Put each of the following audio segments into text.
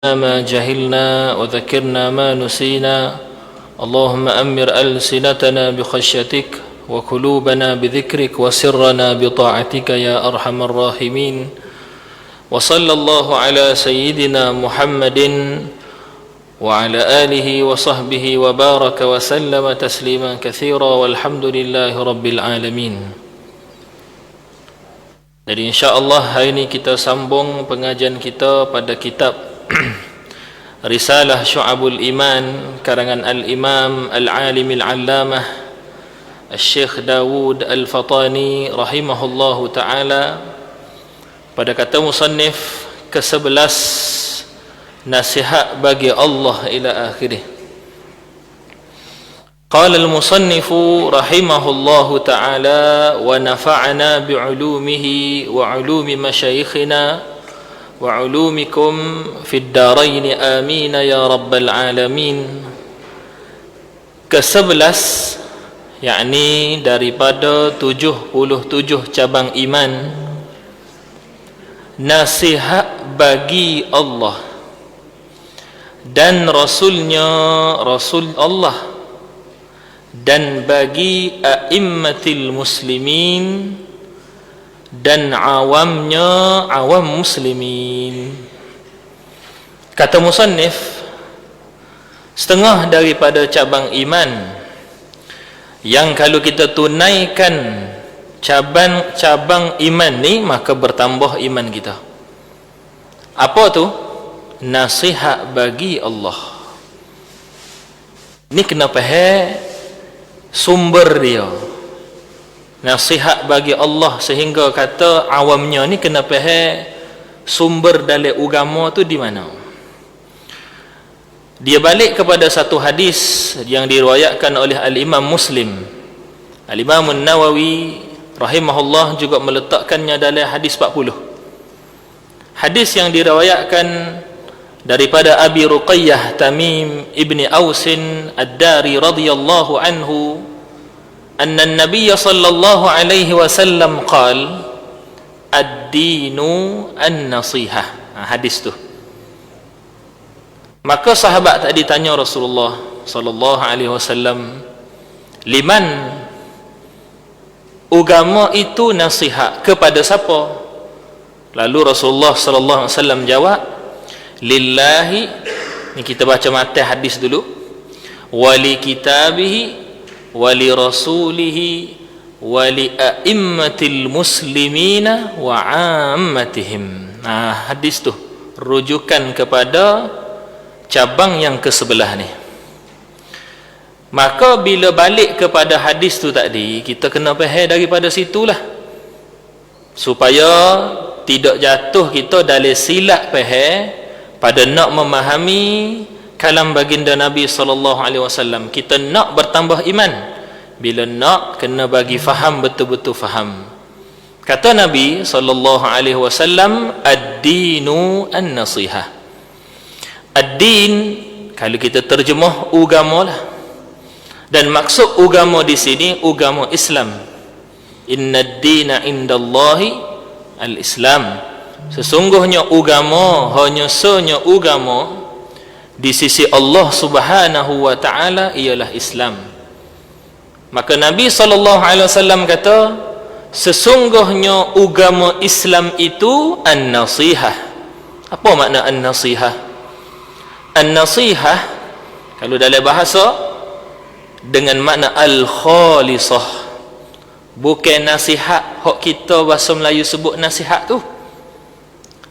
ما جهلنا وذكرنا ما نسينا اللهم أمر ألسنتنا بخشيتك وقلوبنا بذكرك وسرنا بطاعتك يا أرحم الراحمين وصلى الله على سيدنا محمد وعلى آله وصحبه وبارك وسلم تسليما كثيرا والحمد لله رب العالمين. Jadi insya-Allah hari ini kita sambung pengajian kita pada kitab Risalah Syu'abul Iman karangan Al-Imam Al-Alim Al-Allamah Al-Syekh Dawud Al-Fatani rahimahullahu ta'ala. Pada kata musannif ke-11, nasihat bagi Allah ila akhirih. Qala al-musannifu rahimahullahu ta'ala wa nafa'ana bi'ulumihi wa 'ulumi masyayikhina wa 'ulumikum fid darain amin ya rabbal alamin. Ke-11, yakni daripada 77 cabang iman, nasihat bagi Allah dan Rasulnya, Rasul Allah, dan bagi a'immatil muslimin dan awamnya, awam muslimin. Kata musannif, setengah daripada cabang iman yang kalau kita tunaikan cabang iman ni, maka bertambah iman kita. Apa tu? Nasihat bagi Allah. Ni kena faham sumber dia. Nasihat bagi Allah, sehingga kata awamnya ni kena faham sumber dalam agama tu di mana. Dia balik kepada satu hadis yang diriwayatkan oleh Al-Imam Muslim. Al-Imam An-Nawawi rahimahullah juga meletakkannya dalam hadis 40. Hadis yang diriwayatkan daripada Abi Ruqayyah Tamim ibni Ausin Ad-Dari radhiyallahu anhu anna an-nabiy sallallahu alaihi wasallam qala ad-dinu an-nasihah. Hadis tu. Maka sahabat tadi tanya Rasulullah sallallahu alaihi wasallam, liman, agama itu nasihat kepada siapa? Lalu Rasulullah sallallahu alaihi wasallam jawab, lillahi, ni kita baca matan hadis dulu, wali kitabihi wali rasulihi wali a'immatil muslimina wa ammatihim. Hadis tu rujukan kepada cabang yang ke-11 ni. Maka bila balik kepada hadis tu tadi, kita kena faham daripada situlah, supaya tidak jatuh kita dalam silap faham pada nak memahami kalam baginda Nabi SAW. Kita nak bertambah iman, bila nak kena bagi faham betul-betul faham. Kata Nabi SAW, ad-dinu an-nasihah. Ad-din kalau kita terjemah agama lah, dan maksud agama di sini agama Islam. Inna ad-dina indallahi al-Islam. Sesungguhnya agama, hanya sanya agama di sisi Allah Subhanahu wa taala ialah Islam. Maka Nabi SAW kata, sesungguhnya agama Islam itu an-nasihah. Apa makna an-nasihah? An-nasihah kalau dalam bahasa dengan makna al-khalisah. Bukan nasihat hak kita bahasa Melayu sebut nasihat tu.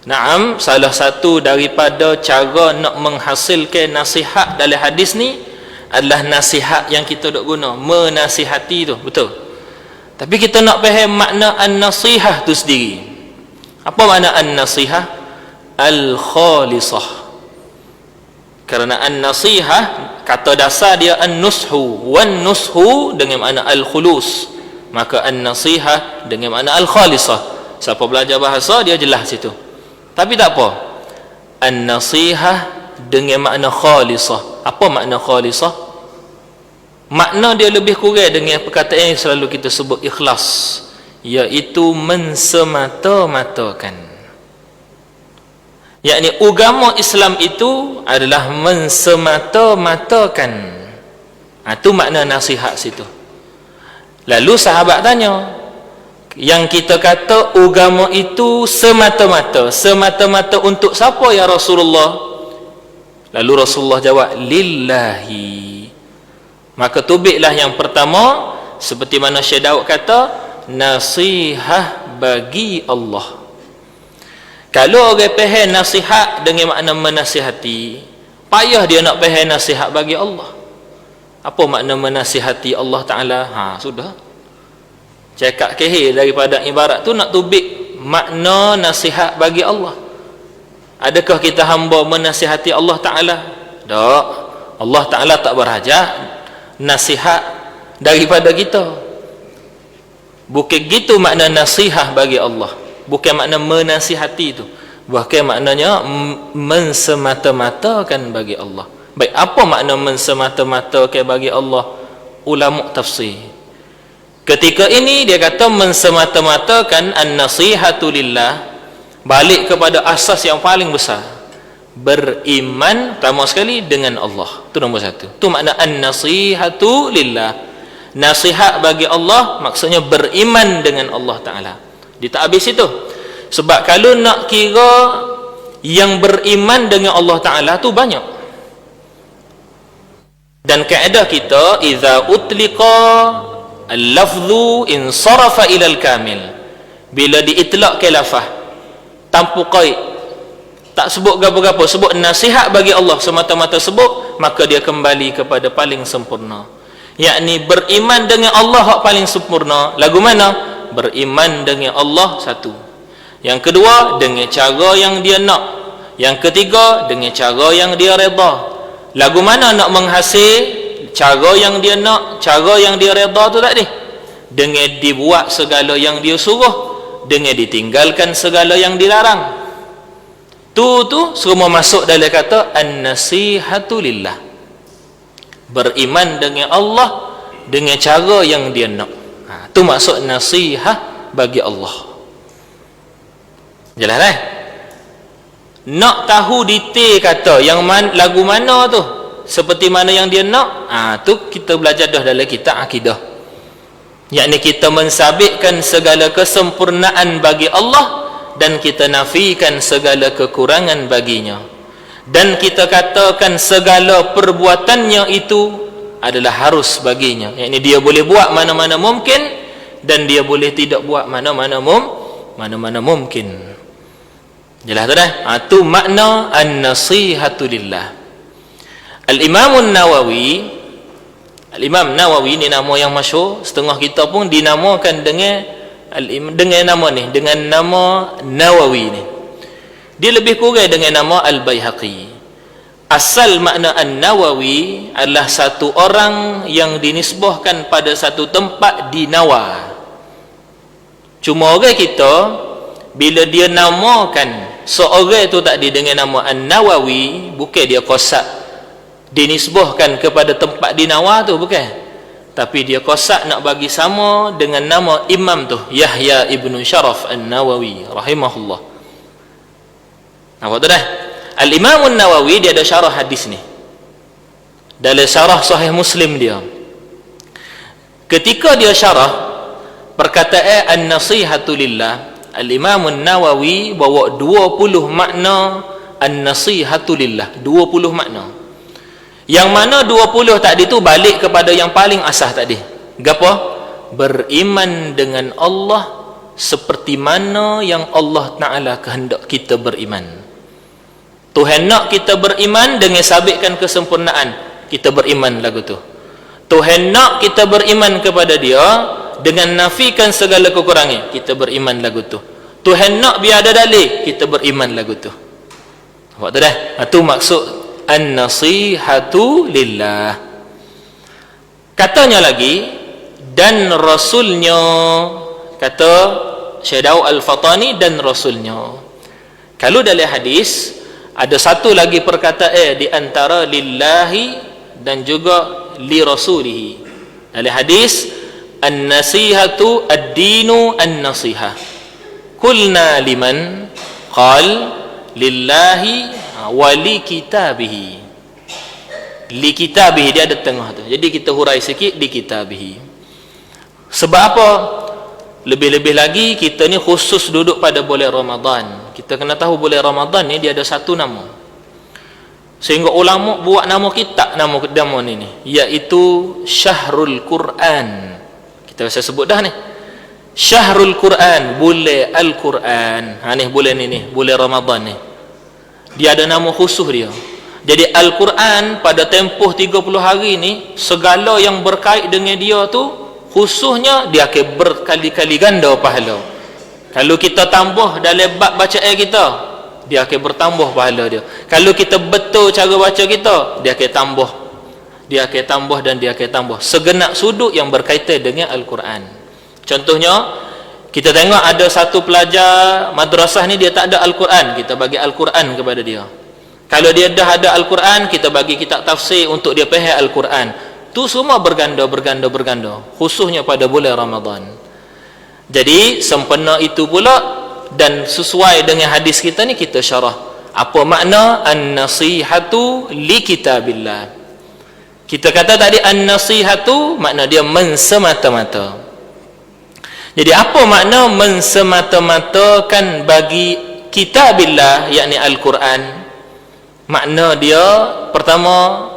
Naam, salah satu daripada cara nak menghasilkan nasihat dalam hadis ni adalah nasihat yang kita dok guna, menasihati tu, betul. Tapi kita nak faham makna an-nasihah tu sendiri. Apa makna an-nasihah? Al-khalisah. Kerana an-nasihah kata dasar dia an-nushu, wan-nushu dengan makna al-khulus. Maka an-nasihah dengan makna al-khalisah. Siapa belajar bahasa dia jelas situ. Tapi tak apa, an-nasihah dengan makna khalisah. Apa makna khalisah? Makna dia lebih kurang dengan perkataan yang selalu kita sebut ikhlas, iaitu mensemata-matakan. yakni agama Islam itu adalah mensemata-matakan. Itu makna nasihat situ. Lalu sahabat tanya, yang kita kata agama itu semata-mata untuk siapa ya Rasulullah? Lalu Rasulullah jawab, lillahi. Maka tubiklah yang pertama, seperti mana Syekh Daud kata, nasihah bagi Allah. Kalau orang faham nasihat dengan makna menasihati, payah dia nak faham nasihat bagi Allah. Apa makna menasihati Allah Ta'ala? Sudah. Cakap kehil daripada ibarat tu nak tubik makna nasihat bagi Allah. Adakah kita hamba menasihati Allah Ta'ala? Tak. Allah Ta'ala tak berhajat nasihat daripada kita. Bukan gitu makna nasihat bagi Allah. Bukan makna menasihati itu. Bahkan maknanya mensemata-matakan bagi Allah. Baik, apa makna mensemata-matakan bagi Allah? Ulama tafsir. Ketika ini dia kata mensemata-matakan an-nasihatu lillah, balik kepada asas yang paling besar. Beriman pertama sekali dengan Allah. Itu nombor satu. Itu makna an-nasihatu lillah. Nasihat bagi Allah maksudnya beriman dengan Allah Ta'ala. Dia tak habis itu. Sebab kalau nak kira yang beriman dengan Allah Ta'ala tu banyak. Dan kaedah kita, idza utliqa al-lafzu insarafa ila al-kamil. Bila diitlaq ke lafaz tanpa qaid, tak sebut gapo-gapo, sebut nasihat bagi Allah semata-mata sebut, maka dia kembali kepada paling sempurna. Yakni beriman dengan Allah hak paling sempurna. Lagu mana? Beriman dengan Allah satu. Yang kedua, dengan cara yang dia nak. Yang ketiga, dengan cara yang dia redha. Lagu mana nak menghasil? Cara yang dia nak, cara yang dia redha tu tadi. Dengan dibuat segala yang dia suruh, dengan ditinggalkan segala yang dilarang. Tu semua masuk dalam kata an-nasihatu lillah. Beriman dengan Allah dengan cara yang dia nak. Itu maksud nasihat bagi Allah. Jelas lah. Nak tahu detail kata yang lagu mana tu, seperti mana yang dia nak, tu kita belajar dah dalam kitab akidah. Yakni kita mensabitkan segala kesempurnaan bagi Allah dan kita nafikan segala kekurangan baginya. Dan kita katakan segala perbuatannya itu adalah harus baginya. Yakni dia boleh buat mana-mana mungkin dan dia boleh tidak buat mana-mana mungkin. Jelas tu dah? Itu makna an-nasihatu lillah. Al-Imam Nawawi ni nama yang masyhur, setengah kita pun dinamakan dengan nama ni, dengan nama Nawawi ni. Dia lebih kurang dengan nama Al-Baihaqi. Asal makna An-Nawawi adalah satu orang yang dinisbahkan pada satu tempat di Nawa. Cuma orang kita bila dia namakan seorang itu tadi dengan nama An-Nawawi, bukan dia kosak dinisbahkan kepada tempat di Nawa tu, bukan. Tapi dia kosak nak bagi sama dengan nama imam tu, Yahya ibn Sharaf An-Nawawi rahimahullah. Nampak tu dah? Al-Imam An-Nawawi dia ada syarah hadis ni. Dalam syarah Sahih Muslim dia, ketika dia syarah perkataan an-nasihatu lillah, Al-Imam An-Nawawi bawa 20 makna an-nasihatu lillah, 20 makna. Yang mana 20 tadi tu balik kepada yang paling asas tadi. Gapo? Beriman dengan Allah seperti mana yang Allah Ta'ala kehendak kita beriman. Tuhan nak kita beriman dengan sabitkan kesempurnaan, kita beriman lagu tu. Tuhan nak kita beriman kepada dia dengan nafikan segala kekurangan, kita beriman lagu tu. Tuhan nak biar ada dalil, kita beriman lagu tu. Nampak tu dah? Itu maksud an-nasihatu lillah. Katanya lagi, dan Rasulnya, kata Syekh Daud Al-Fatani, dan Rasulnya. Kalau dalam hadis ada satu lagi perkataan di antara lillahi dan juga li rasulihi. Dalam hadis, an-nasihatu ad-dinu an-nasihah. Qulna liman? Qal lillahi wa li kitabihi. Li kitabihi dia ada tengah tu. Jadi kita hurai sikit li kitabihi. Sebab apa? Lebih-lebih lagi kita ni khusus duduk pada bulan Ramadan. Kita kena tahu bulan Ramadan ni dia ada satu nama. Sehingga ulama buat nama kitab nama ni iaitu Syahrul Quran. Kita biasa sebut dah ni. Syahrul Quran, bulan Al-Quran. Ha ni bulan ni, bulan Ramadan ni. Dia ada nama khusus dia. Jadi Al-Quran pada tempoh 30 hari ni, segala yang berkait dengan dia tu, khususnya dia akan berkali-kali ganda pahala. Kalau kita tambah dalam bab bacaan kita, dia akan bertambah pahala dia. Kalau kita betul cara baca kita, dia akan tambah. Dia akan tambah dan dia akan tambah. Segenap sudut yang berkaitan dengan Al-Quran. Contohnya, kita tengok ada satu pelajar madrasah ni dia tak ada Al-Quran, kita bagi Al-Quran kepada dia. Kalau dia dah ada Al-Quran, kita bagi kitab tafsir untuk dia faham Al-Quran. Tu semua berganda, khususnya pada bulan Ramadan. Jadi sempena itu pula dan sesuai dengan hadis kita ni, kita syarah apa makna an-nasihatu li kitabillah. Kita kata tadi an-nasihatu makna dia mensemata-mata. Jadi apa makna mensemata-matakan bagi kitabillah, yakni Al-Quran? Makna dia pertama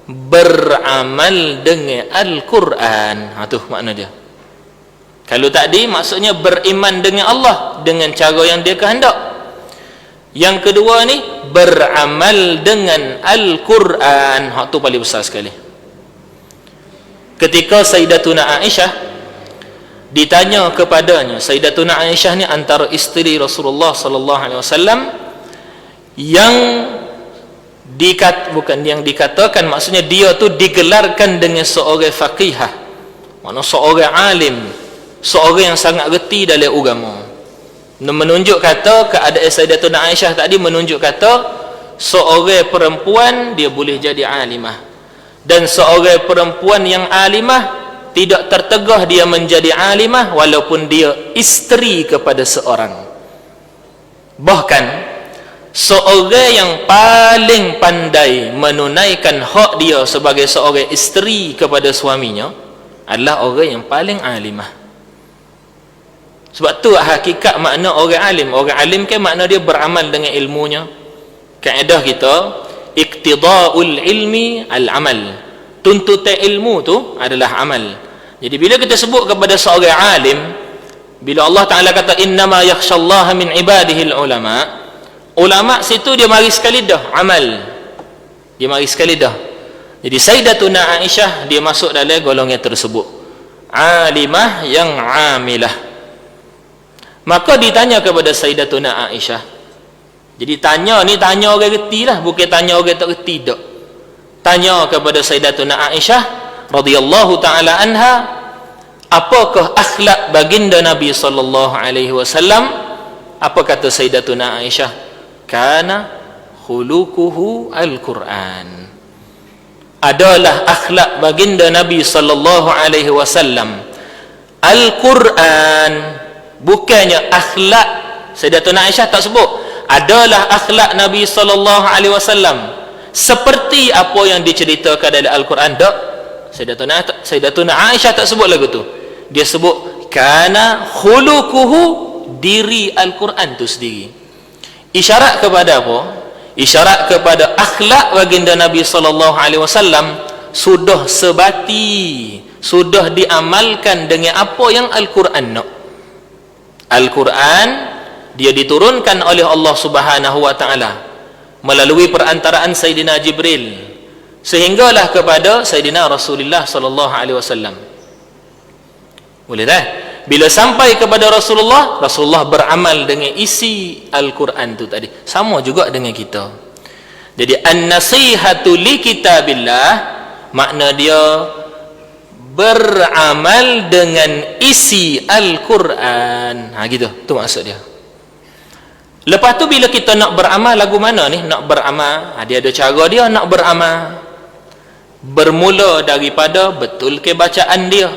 beramal dengan Al-Quran. Tu makna dia. Kalau tadi maksudnya beriman dengan Allah dengan cara yang dia kehendak. Yang kedua ni beramal dengan Al-Quran. Tu paling besar sekali. Ketika Sayyidatuna Aisyah ditanya kepadanya, Sayyidatuna Aisyah ni antara isteri Rasulullah sallallahu alaihi wasallam yang dikatakan maksudnya dia tu digelarkan dengan seorang faqihah, makna seorang alim, seorang yang sangat reti dalam agama. Menunjuk kata keadaan Sayyidatuna Aisyah tadi menunjuk kata seorang perempuan dia boleh jadi alimah, dan seorang perempuan yang alimah tidak tertegah dia menjadi alimah walaupun dia isteri kepada seorang. Bahkan seorang yang paling pandai menunaikan hak dia sebagai seorang isteri kepada suaminya adalah orang yang paling alimah. Sebab tu hakikat makna orang alim. Orang alim kan makna dia beramal dengan ilmunya. Kaedah kita iqtida'ul ilmi al-amal. Tuntutan ilmu tu adalah amal. Jadi bila kita sebut kepada seorang alim, bila Allah Ta'ala kata innama yakhshallaha min ibadihi ulama, ulama situ dia mari sekali dah amal. Dia mari sekali dah. Jadi Sayyidatuna Aisyah dia masuk dalam golongan tersebut. Alimah yang amilah. Maka ditanya kepada Sayyidatuna Aisyah. Jadi tanya ni tanya orang reti lah, bukan tanya orang tak reti tak. Tanya kepada Sayyidatuna Aisyah radhiyallahu taala anha, apakah akhlak baginda Nabi sallallahu alaihi wasallam? Apa kata Sayyidatuna Aisyah? Kana khuluquhu al-Quran. Adalah akhlak baginda Nabi sallallahu alaihi wasallam Al-Quran. Bukannya akhlak Sayyidatuna Aisyah tak sebut adalah akhlak Nabi sallallahu alaihi wasallam seperti apa yang diceritakan dalam Al-Quran. Tak. Sayyidatuna Aisyah tak sebut lagu tu. Dia sebut kana khuluquhu, diri Al-Quran tu sendiri. Isyarat kepada apa? Isyarat kepada akhlak baginda Nabi sallallahu alaihi wasallam sudah sebati, sudah diamalkan dengan apa yang Al-Quran nak. Al-Quran dia diturunkan oleh Allah Subhanahu wa taala melalui perantaraan Sayyidina Jibril sehinggalah kepada Sayyidina Rasulullah sallallahu alaihi wasallam. Boleh tak? Bila sampai kepada Rasulullah, Rasulullah beramal dengan isi Al-Quran tu tadi. Sama juga dengan kita. Jadi an-nasihatu li kitabillah makna dia beramal dengan isi Al-Quran. Gitu. Tu maksud dia. Lepas tu bila kita nak beramal lagu mana ni? Nak beramal, dia ada cara dia nak beramal. Bermula daripada betul ke bacaan dia.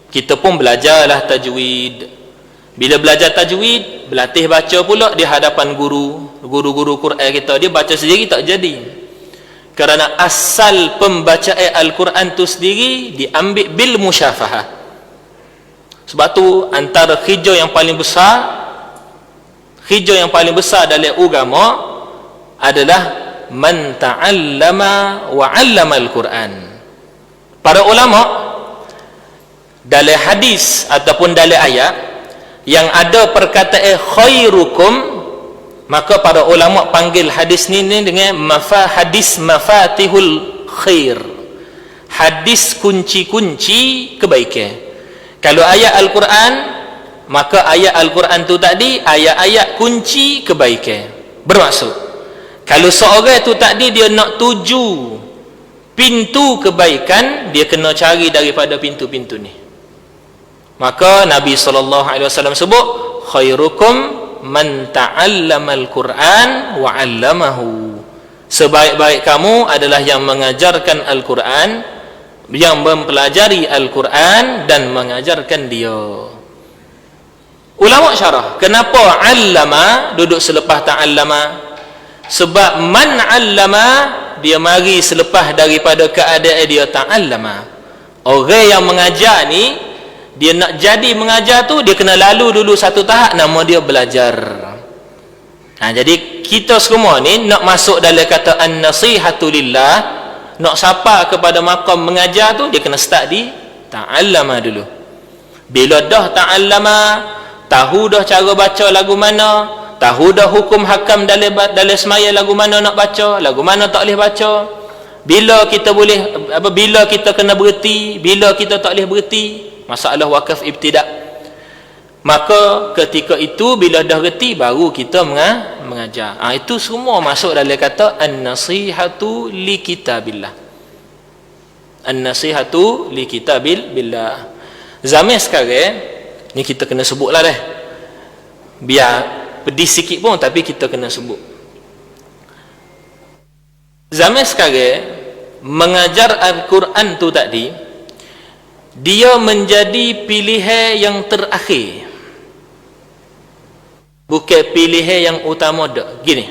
Kita pun belajarlah tajwid. Bila belajar tajwid, berlatih baca pula di hadapan guru-guru Quran kita, dia baca sendiri tak jadi. Kerana asal pembacaan Al-Quran tu sendiri diambil bil musyafahah. Sebab tu antara hijau yang paling besar dalam agama adalah man ta'allama wa 'allama al-Quran. Para ulama dalam hadis ataupun dalam ayat yang ada perkataan khairukum, maka para ulama panggil hadis ni dengan hadis mafatihul khair, hadis kunci-kunci kebaikan. Kalau ayat Al-Quran, maka ayat Al-Quran tu tadi ayat-ayat kunci kebaikan. Bermaksud, kalau seorang tu tadi dia nak tuju pintu kebaikan, dia kena cari daripada pintu-pintu ni. Maka Nabi SAW sebut khairukum man ta'allama al-Quran wa 'allamahu. Sebaik-baik kamu adalah yang mengajarkan Al-Quran, yang mempelajari Al-Quran dan mengajarkan dia. Ulama syarah, kenapa 'allama duduk selepas ta'allama? Sebab man 'allama dia mari selepas daripada keadaan dia ta'allama. Orang yang mengajar ni, dia nak jadi mengajar tu, dia kena lalu dulu satu tahap, nama dia belajar. Jadi kita semua ni nak masuk dalam kata an-nasihatu lillah, nak sapa kepada maqam mengajar tu, dia kena start di ta'allama dulu. Bila dah ta'allama, tahu dah cara baca lagu mana, tahu dah hukum hakam dalam semaya lagu mana nak baca, lagu mana tak boleh baca, bila kita boleh bila kita kena berhenti, bila kita tak boleh berhenti, masalah wakaf ibtidak. Maka ketika itu bila dah reti baru kita mengajar. Itu semua masuk dalam kata an-nasihatu li kitabillah. An-nasihatu li kitabillah. Zaman sekarang ni kita kena sebutlah dah. Biar pedih sikit pun tapi kita kena sebut. Zaman sekarang mengajar Al-Quran tu tadi, dia menjadi pilihan yang terakhir, bukan pilihan yang utama dah. Gini,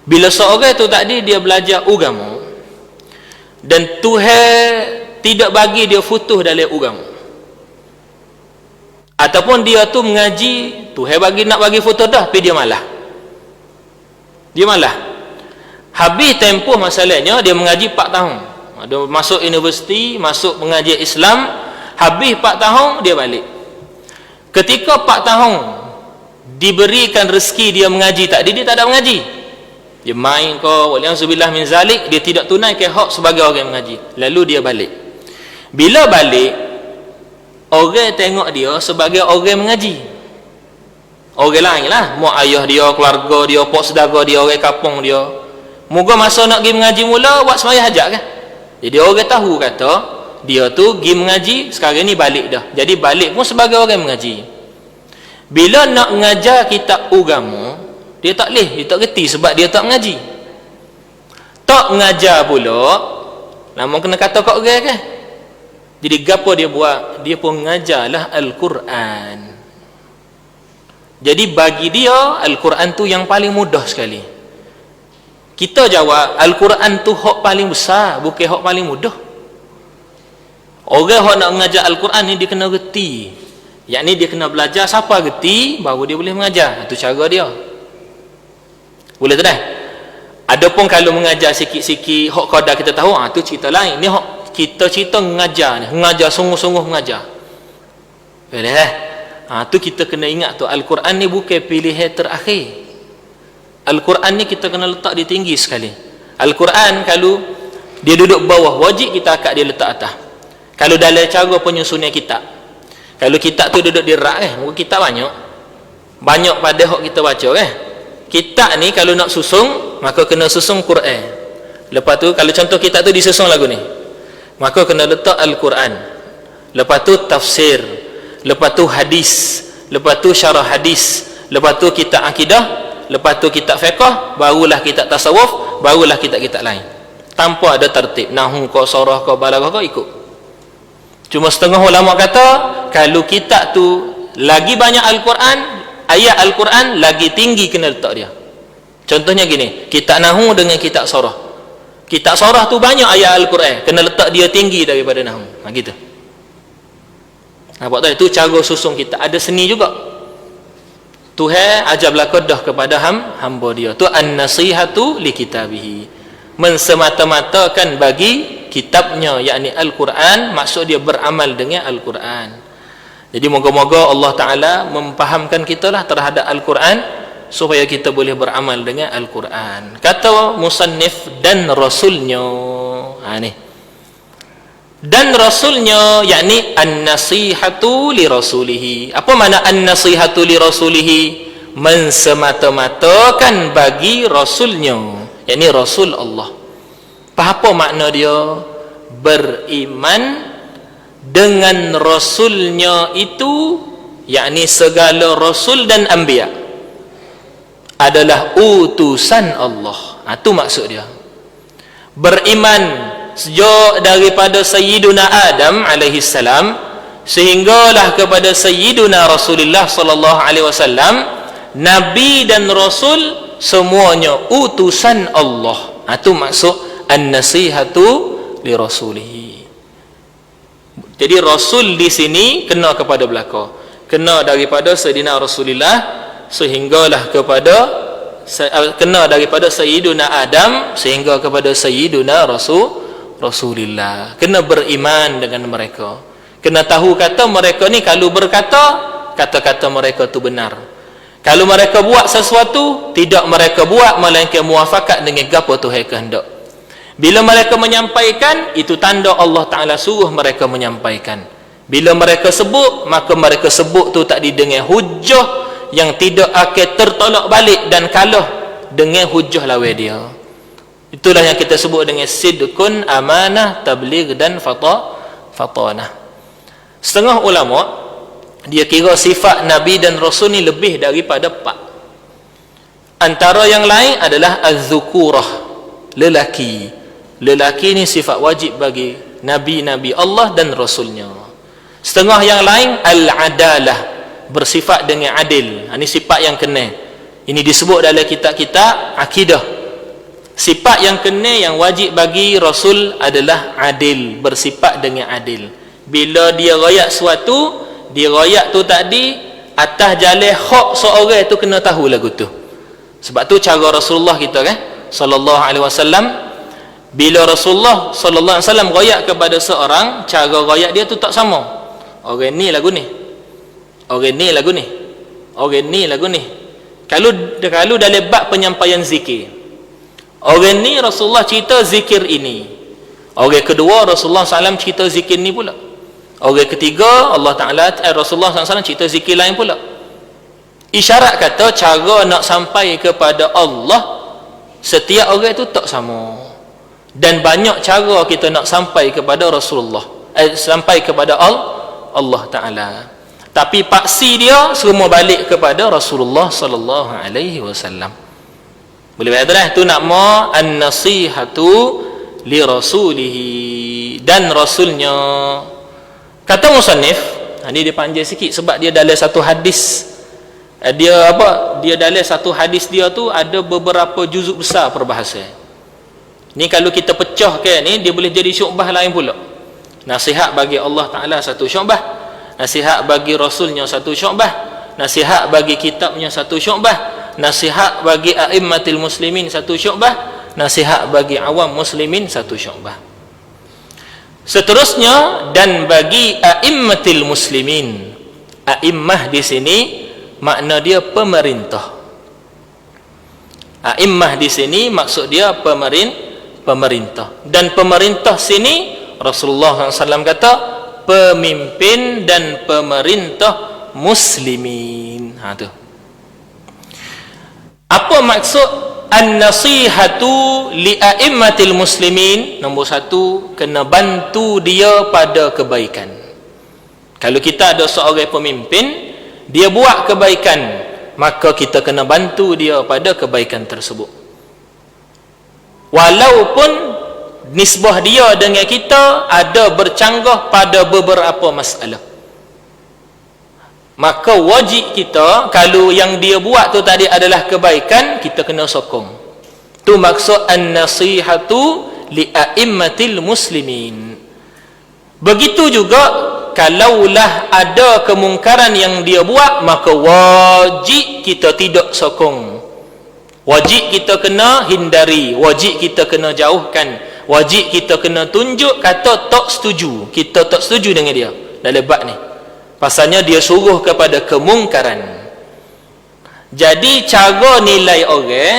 bila seorang tu tadi dia belajar agama dan Tuhan tidak bagi dia futuh dalam agama, ataupun dia tu mengaji, Tuhan nak bagi futuh dah, tapi dia malah habis tempoh. Masalahnya dia mengaji 4 tahun, dia masuk universiti, masuk pengajian Islam, habis 4 tahun dia balik. Ketika 4 tahun diberikan rezeki dia mengaji tadi, dia tak ada mengaji, dia main kau waliyahzubillah min zalik, dia tidak tunaikan hak sebagai orang mengaji, lalu dia balik. Bila balik, orang tengok dia sebagai orang mengaji. Orang lain lah, mak ayah dia, keluarga dia, pok saudara dia, orang kampung dia, moga masa nak pergi mengaji mula buat sembahyang hajat kan. Jadi orang tahu kata dia tu pergi mengaji, sekarang ni balik dah. Jadi balik pun sebagai orang mengaji. Bila nak mengajar kitab agama, dia tak boleh, dia tak reti sebab dia tak mengaji. Tak mengajar pula, lama kena kata kat orang kan. Jadi gapo dia buat? Dia pun mengajarlah Al-Quran. Jadi bagi dia Al-Quran tu yang paling mudah sekali. Kita jawab Al-Quran tu hak paling besar, bukan hak paling mudah. Orang hak nak mengajar Al-Quran ni dia kena reti, yakni dia kena belajar, siapa reti baru dia boleh mengajar. Itu cara dia. Boleh tak dah? Adapun kalau mengajar sikit-sikit hak qadar kita tahu, tu cerita lain. Ni hak kita cerita mengajar ni, mengajar sungguh-sungguh mengajar. Boleh dah? Tu kita kena ingat tu, Al-Quran ni bukan pilihan terakhir. Al-Quran ni kita kena letak dia tinggi sekali. Al-Quran kalau dia duduk bawah, wajib kita akak dia letak atas. Kalau dalam cara penyusunan kitab, kalau kitab tu duduk di rak mungkin kitab banyak pada hak kita baca kitab ni kalau nak susung, maka kena susung Quran. Lepas tu kalau contoh kitab tu disusun lagu ni, maka kena letak Al-Quran, lepas tu tafsir, lepas tu hadis, lepas tu syarah hadis, lepas tu kitab akidah, lepas tu kitab fiqh, barulah kitab tasawuf, barulah kitab-kitab lain. Tanpa ada tertib, nahwu kau, sarah kau, balaghah kau ikut. Cuma setengah ulama kata kalau kitab tu lagi banyak Al-Quran, ayat Al-Quran lagi tinggi kena letak dia. Contohnya gini, kitab Nahu dengan kitab Sorah. Kitab Sorah tu banyak ayat Al-Quran, kena letak dia tinggi daripada Nahu. Gitu. Nampak tak? Itu cara susun kita. Ada seni juga. Tuhan ajar berlakodah kepada hamba dia. Tu an-nasihatu li kitabihi. Mensemata-matakan bagi kitabnya, yakni Al-Quran. Maksud dia beramal dengan Al-Quran. Jadi moga-moga Allah Ta'ala mempahamkan kita lah terhadap Al-Quran, supaya kita boleh beramal dengan Al-Quran. Kata musannif, dan Rasulnya. Ni. Dan Rasulnya, yakni an-nasihatu li rasulihi. Apa makna an-nasihatu li rasulihi? Mensemata-matakan bagi Rasulnya, yakni Rasul Allah. Apa makna dia? Beriman dengan Rasulnya itu, yakni segala Rasul dan Anbiya adalah utusan Allah. Itu maksud dia. Beriman sejak daripada Sayyiduna Adam alaihi salam sehinggalah kepada Sayyiduna Rasulullah sallallahu alaihi wasallam, Nabi dan Rasul semuanya utusan Allah. Itu maksud an-nasihatu li rasulihi. Jadi Rasul di sini kena kepada belaka, kena daripada Sayyidina Rasulullah sehinggalah kepada, kena daripada Sayyiduna Adam sehingga kepada Sayyiduna Rasulullah. Kena beriman dengan mereka, kena tahu kata mereka ni kalau berkata, kata-kata mereka tu benar. Kalau mereka buat sesuatu, tidak mereka buat melainkan muafakat dengan apa Tuhan kehendak. Bila mereka menyampaikan, itu tanda Allah Ta'ala suruh mereka menyampaikan. Bila mereka sebut, maka mereka sebut tu tak dengan hujah yang tidak akan tertolak balik dan kalah dengan hujah lawan dia. Itulah yang kita sebut dengan sidqun, amanah, tabligh dan fatanah. Setengah ulama dia kira sifat Nabi dan Rasul ni lebih daripada 4. Antara yang lain adalah az-zukurah, lelaki. Lelaki ni sifat wajib bagi Nabi-Nabi Allah dan Rasulnya. Setengah yang lain al-adalah, bersifat dengan adil. Ini sifat yang kena. Ini disebut dalam kitab-kitab akidah. Sifat yang kena yang wajib bagi Rasul adalah adil, bersifat dengan adil. Bila dia rakyat suatu, dia rakyat tu tadi atas jalan hak seorang tu kena tahu lagu tu. Sebab tu cara Rasulullah kita kan sallallahu alaihi wasallam, bila Rasulullah sallallahu alaihi wasallam rakyat kepada seorang, cara rakyat dia tu tak sama. Orang ni lagu ni, orang ni lagu ni, orang ni lagu ni. Kalau dalam bab penyampaian zikir, orang ni Rasulullah cerita zikir ini, orang kedua Rasulullah SAW cerita zikir ni pula, orang ketiga Allah Ta'ala Rasulullah SAW cerita zikir lain pula. Isyarat kata cara nak sampai kepada Allah setiap orang itu tak sama. Dan banyak cara kita nak sampai kepada Rasulullah, sampai kepada Allah Ta'ala. Tapi paksi dia semua balik kepada Rasulullah sallallahu alaihi wasallam. Boleh baca tu nama an-nasihatu li rasulihi, dan Rasulnya. Kata musannif, ini dia panjang sikit sebab dia dalam satu hadis. Dia dalam satu hadis dia tu ada beberapa juzuk besar perbahasan. Ni kalau kita pecahkan ni, dia boleh jadi syubhah lain pula. Nasihat bagi Allah Ta'ala satu syubhah, nasihat bagi Rasulnya satu syubhah, nasihat bagi kitabnya satu syubhah, nasihat bagi a'immatil muslimin satu syubhah, nasihat bagi awam muslimin satu syubhah. Seterusnya, dan bagi a'immatil muslimin. A'immah di sini makna dia pemerintah. A'immah di sini maksud dia pemerintah. Dan pemerintah sini Rasulullah SAW kata pemimpin dan pemerintah muslimin. Tu. Apa maksud an-nasihatu li a'immatil muslimin? Nombor satu, kena bantu dia pada kebaikan. Kalau kita ada seorang pemimpin, dia buat kebaikan, maka kita kena bantu dia pada kebaikan tersebut. Walaupun nisbah dia dengan kita ada bercanggah pada beberapa masalah. maka wajib kita, kalau yang dia buat tu tadi adalah kebaikan, kita kena sokong. Tu maksud an-nasihatu li a'immatil muslimin. Begitu juga kalaulah ada kemungkaran yang dia buat, maka wajib kita tidak sokong, wajib kita kena hindari, wajib kita kena jauhkan, wajib kita kena tunjuk kata tak setuju, kita tak setuju dengan dia dalam bab ni, pasalnya dia suruh kepada kemungkaran. Jadi cara nilai orang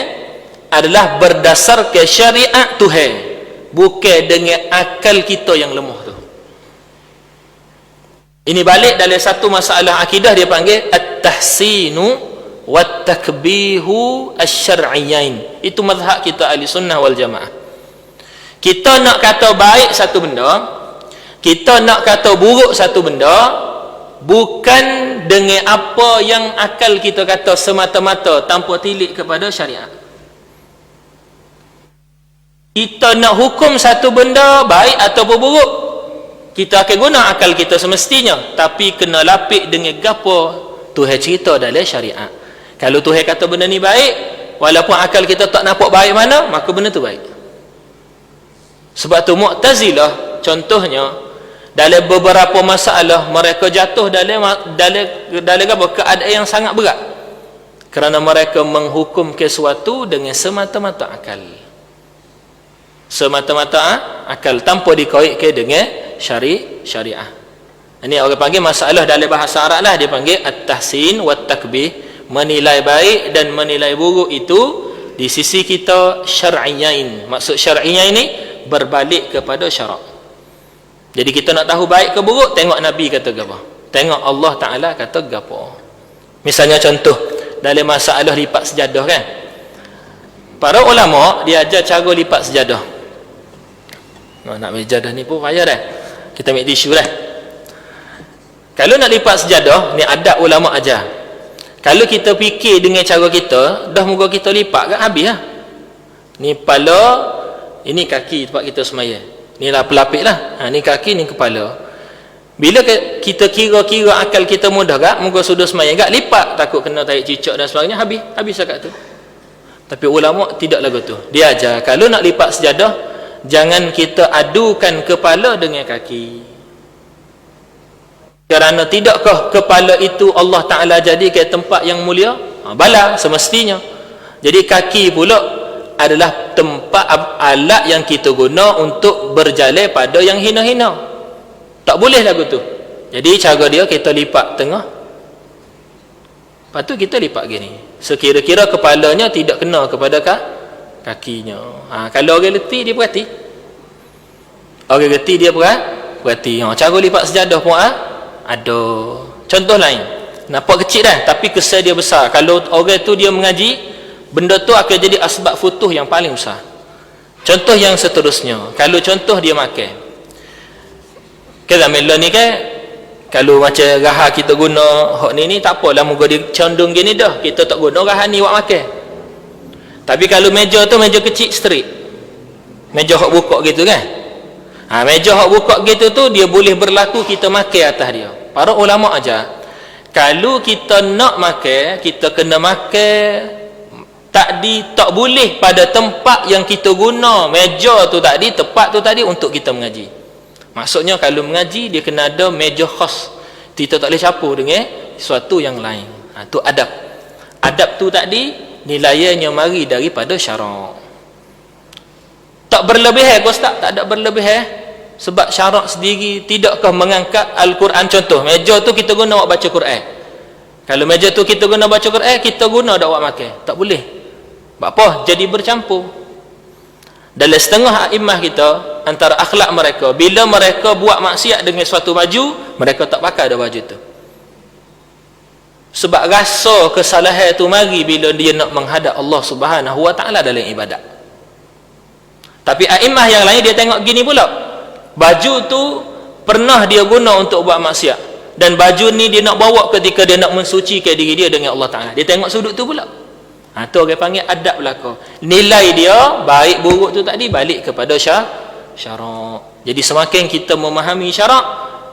adalah berdasarkan syariat Tuhan, bukan dengan akal kita yang lemah tu. Ini balik dalam satu masalah akidah, dia panggil at-tahsinu wat-takbihu asy-syar'iyyain. Itu mazhab kita ahli sunnah wal jamaah. Kita nak kata baik satu benda, kita nak kata buruk satu benda, bukan dengan apa yang akal kita kata semata-mata tanpa tilik kepada syariat. Kita nak hukum satu benda baik ataupun buruk, kita akan guna akal kita semestinya, tapi kena lapik dengan gapo Tuhan cerita dalam syariat. Kalau Tuhan kata benda ni baik, walaupun akal kita tak nampak baik mana, maka benda tu baik. Sebab tu Mu'tazilah contohnya, dalam beberapa masalah mereka jatuh dalam apa, keadaan yang sangat berat, kerana mereka menghukum sesuatu dengan semata-mata akal, semata-mata akal, tanpa dikaitkan dengan syariah. Ini orang panggil masalah dalam bahasa Arab lah, dia panggil at-tahsin wat-takbih, menilai baik dan menilai buruk itu di sisi kita syar'iyyain. Maksud syar'iyyain ini berbalik kepada syarak. Jadi kita nak tahu baik ke buruk, tengok Nabi kata apa, tengok Allah Ta'ala kata apa. Misalnya contoh dalam masalah lipat sejadah kan, para ulama dia ajar cara lipat sejadah. Nak ambil sejadah ni pun payah dah, kita ambil tisu dah. Kalau nak lipat sejadah ni adab ulama ajar. Kalau kita fikir dengan cara kita, dah muka kita lipat kan habis lah. Ni kepala, ini kaki tempat kita semaya, ni lah pelapik lah, ni kaki, ni kepala. Bila kita kira-kira akal kita mudah gak, muka sudah semaya gak, lipat takut kena tarik cicak dan sebagainya, habis sakat tu. Tapi ulama tidak lagu tu, dia ajar kalau nak lipat sejadah, jangan kita adukan kepala dengan kaki. Kerana tidakkah kepala itu Allah Ta'ala jadikan tempat yang mulia? Bala, semestinya. Jadi kaki pula adalah tempat alat yang kita guna untuk berjalan pada yang hina-hina. Tak boleh lagu tu. Jadi cara dia kita lipat tengah, lepas tu kita lipat gini, sekira-kira kepalanya tidak kena kepada kakinya. Kalau orang letih dia perhati, orang letih dia perhati. Cara lipat sejadah pun ada. Contoh lain, nampak kecil dah tapi kesan dia besar. Kalau orang tu dia mengaji, benda tu akan jadi asbab futuh yang paling besar. Contoh yang seterusnya, kalau contoh dia makan kan, zaman ni kan, kalau macam raha kita guna hak ni tak apalah, muka dia condong gini dah, kita tak guna raha ni buat makan. Tapi kalau meja tu meja kecil straight, meja hak buka gitu kan, meja hak buka gitu tu dia boleh berlaku kita makan atas dia. Para ulama ajar, kalau kita nak makan, kita kena makan tak boleh pada tempat yang kita guna meja tu tadi, tempat tu tadi untuk kita mengaji. Maksudnya kalau mengaji dia kena ada meja khas, kita tak boleh campur dengan sesuatu yang lain. Tu adab. Adab tu tadi nilainya mari daripada syarak. Tak berlebihan ke Ustaz? Tak ada berlebihan. Sebab syarak sendiri tidakkah mengangkat Al-Quran. Contoh, meja tu kita guna buat baca Quran. Kalau meja tu kita guna baca Quran, kita guna dak buat makan. Tak boleh. Sebab apa? Jadi bercampur. Dalam setengah a'immah kita, antara akhlak mereka, bila mereka buat maksiat dengan suatu baju, mereka tak pakai dah baju tu. Sebab rasa kesalahan tu mari bila dia nak menghadap Allah Subhanahu Wa Ta'ala dalam ibadat. Tapi a'immah yang lain dia tengok gini pula, baju tu pernah dia guna untuk buat maksiat, dan baju ni dia nak bawa ketika dia nak mensucikan diri dia dengan Allah Ta'ala. Dia tengok sudut tu pula. Tu orang panggil adab belaka. Nilai dia baik buruk tu tadi balik kepada syarak. Jadi semakin kita memahami syarak,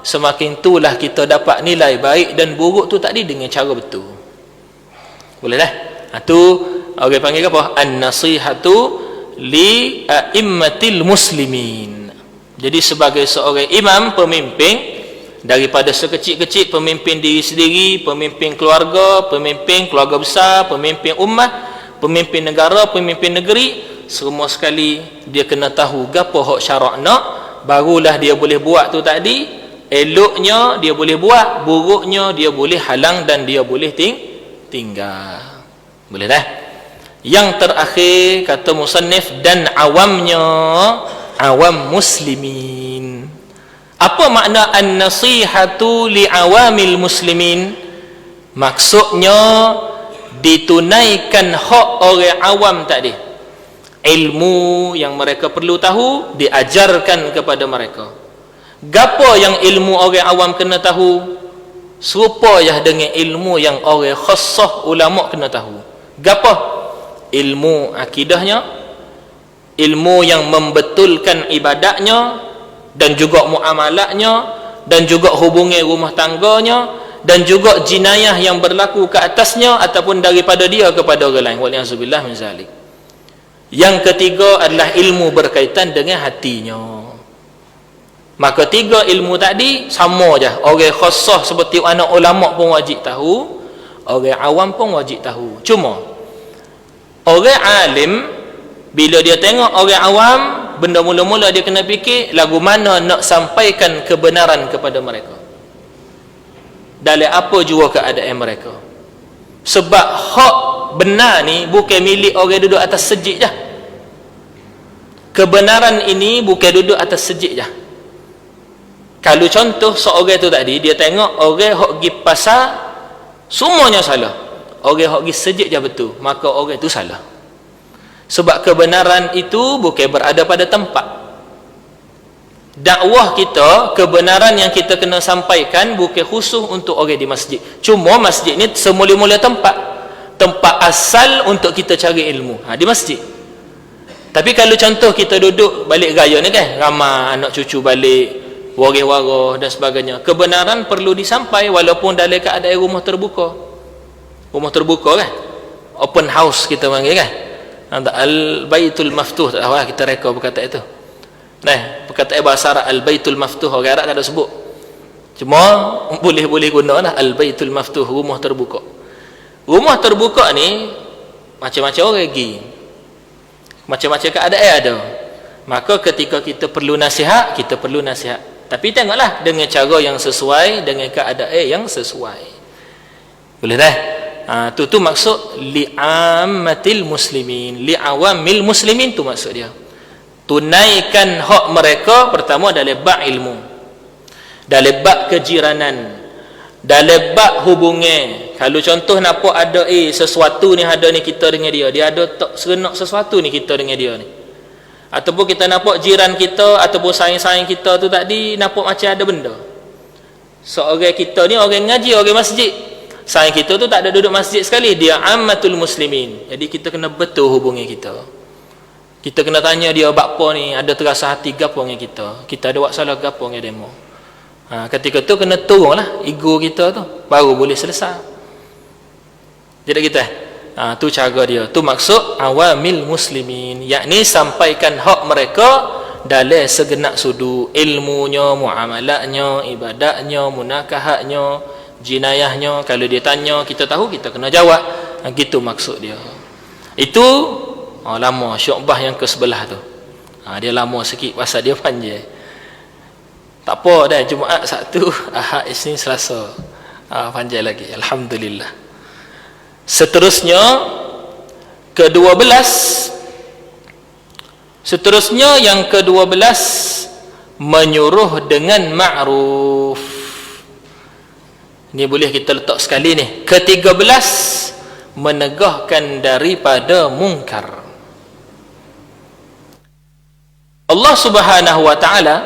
semakin itulah kita dapat nilai baik dan buruk tu tadi dengan cara betul. Boleh dah? Tu orang panggil apa? An-nasihatu li a'immatil muslimin. Jadi sebagai seorang imam, pemimpin, daripada sekecil-kecil pemimpin diri sendiri, pemimpin keluarga besar, pemimpin ummah, pemimpin negara, pemimpin negeri, semua sekali dia kena tahu gapo hak syarak nak, barulah dia boleh buat tu tadi. Eloknya dia boleh buat, buruknya dia boleh halang dan dia boleh tinggal. Boleh dah? Yang terakhir kata musannif, dan awamnya, awam muslimin. Apa makna an-nasihatu li awamil muslimin? Maksudnya ditunaikan hak orang awam tadi. Ilmu yang mereka perlu tahu diajarkan kepada mereka. Gapo yang ilmu orang awam kena tahu? Serupa ya dengan ilmu yang orang khassah ulama kena tahu. Gapo? Ilmu akidahnya, ilmu yang membetulkan ibadatnya dan juga muamalahnya, dan juga hubungan rumah tangganya, dan juga jinayah yang berlaku ke atasnya ataupun daripada dia kepada orang lain. Waliyahzubillah min zalik. Yang ketiga adalah ilmu berkaitan dengan hatinya. Maka tiga ilmu tadi sama je. Orang khassah seperti anak ulama pun wajib tahu, orang awam pun wajib tahu. Cuma orang alim bila dia tengok orang awam, benda mula-mula dia kena fikir lagu mana nak sampaikan kebenaran kepada mereka, dalam apa jua keadaan mereka. Sebab hak benar ni bukan milik orang duduk atas sejik je. Kebenaran ini bukan duduk atas sejik je. Kalau contoh seorang tu tadi, dia tengok orang hak pergi pasar semuanya salah, orang hak pergi sejik je betul, maka orang tu salah. Sebab kebenaran itu bukan berada pada tempat. Dakwah kita, kebenaran yang kita kena sampaikan bukan khusus untuk orang di masjid. Cuma masjid ni semula-mula tempat asal untuk kita cari ilmu, di masjid. Tapi kalau contoh kita duduk balik raya ni kan, ramai anak cucu balik, waris-waris dan sebagainya, kebenaran perlu disampai walaupun dalam keadaan rumah terbuka. Rumah terbuka kan, open house kita panggil kan, al-baitul maftuh. Tak tahu lah kita reka perkataan itu. Nah, perkataan bahasa Arab al-baitul maftuh, orang Arab tak ada sebut, cuma boleh guna lah al-baitul maftuh, rumah terbuka. Rumah terbuka ni macam-macam orang pergi, macam-macam keadaan ada. Maka ketika kita perlu nasihat, kita perlu nasihat, tapi tengoklah dengan cara yang sesuai, dengan keadaan yang sesuai. Boleh dah? Tu maksud li'ammatil muslimin, li'awamil muslimin, tu maksud dia. Tunaikan hak mereka, pertama dalam bab ilmu, dalam bab kejiranan, dalam bab hubungan. Kalau contoh nampak ada sesuatu ni ada ni kita dengan dia ada tak serenok sesuatu ni kita dengan dia ni, ataupun kita nampak jiran kita ataupun saing-saing kita tu tadi nampak macam ada benda. Seorang kita ni orang ngaji, orang masjid, saing kita tu tak ada duduk masjid sekali, dia ammatul muslimin. Jadi kita kena betul hubungan kita. Kita kena tanya dia bakpo ni ada terasa hati gapo dengan kita ada buat salah gapo dengan demo. Ketika tu kena turunlah ego kita tu, baru boleh selesai. Jadi kita tu cara dia. Tu maksud awamil muslimin, yakni sampaikan hak mereka dalam segenap sudut, ilmunya, muamalahnya, ibadatnya, munakahatnya, jinayahnya. Kalau dia tanya kita tahu, kita kena jawab. Gitu maksud dia. Itu lama Syu'bah yang ke sebelah tu. Dia lama sikit pasal dia panjang. Tak apa dah, Jumaat, Sabtu, Ahad, Isnin, Selasa. Panjang lagi, alhamdulillah. Seterusnya ke-12. Seterusnya yang ke-12, menyuruh dengan ma'ruf. Ini boleh kita letak sekali ni. Ke-13, menegahkan daripada mungkar. Allah Subhanahu wa ta'ala,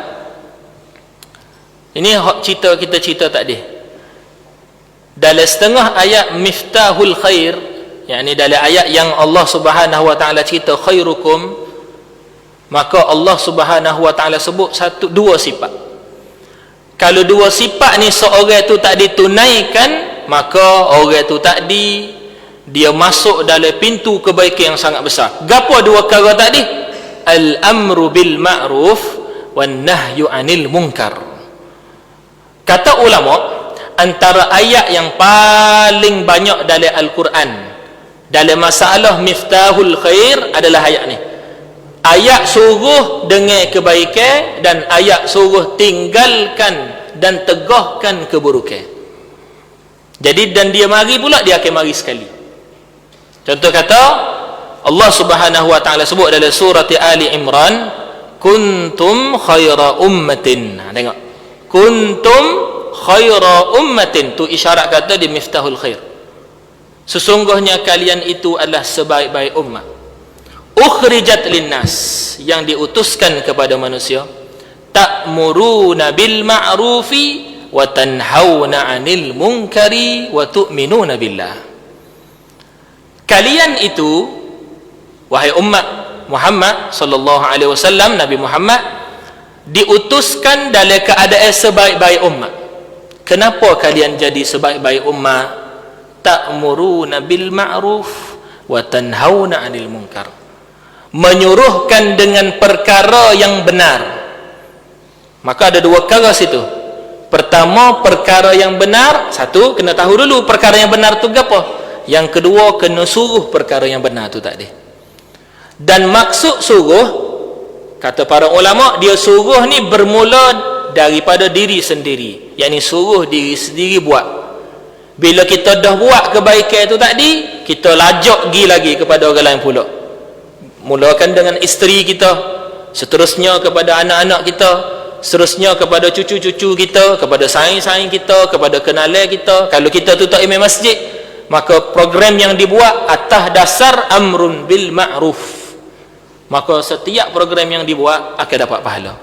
ini cerita kita cerita tadi, dalam setengah ayat miftahul khair, yakni dalam ayat yang Allah Subhanahu wa ta'ala cerita khairukum, maka Allah Subhanahu wa ta'ala sebut dua sifat. Kalau dua sifat ni seorang tu tak ditunaikan, maka orang tu tadi dia masuk dalam pintu kebaikan yang sangat besar. Gapo dua perkara tadi? Al-amru bil ma'ruf wan nahyu 'anil munkar. Kata ulama, antara ayat yang paling banyak dalam Al-Quran dalam masalah miftahul khair adalah ayat ni. Ayat suruh dengan kebaikan dan ayat suruh tinggalkan dan tegahkan keburukan. Jadi dan dia mari pula, dia akan mari sekali. Contoh kata Allah Subhanahu wa taala sebut dalam surah Ali Imran, kuntum khaira ummatin. Tengok, kuntum khaira ummatin, tu isyarat kata di miftahul khair. Sesungguhnya kalian itu adalah sebaik-baik umat. Ukhrijat linnas, yang diutuskan kepada manusia. Ta'muruna bil ma'rufi wa tanhauna 'anil munkari wa tu'minuna billah. Kalian itu, wahai umat Muhammad sallallahu alaihi wasallam, Nabi Muhammad diutuskan dalam keadaan sebaik-baik umat. Kenapa kalian jadi sebaik-baik umat? Ta'muruna bil ma'ruf wa tanhauna 'anil munkar. Menyuruhkan dengan perkara yang benar. Maka ada dua perkara situ. Pertama, perkara yang benar. Satu, kena tahu dulu perkara yang benar tu apa. Yang kedua, kena suruh perkara yang benar tu tak ada. Dan maksud suruh, kata para ulama, dia suruh ni bermula daripada diri sendiri. Yakni suruh diri sendiri buat. Bila kita dah buat kebaikan tu tadi, kita lajak pergi lagi kepada orang lain pula. Mulakan dengan isteri kita, seterusnya kepada anak-anak kita, seterusnya kepada cucu-cucu kita, kepada saing-saing kita, kepada kenalan kita. Kalau kita tu tak imam masjid, maka program yang dibuat atas dasar amrun bil ma'ruf, maka setiap program yang dibuat akan dapat pahala.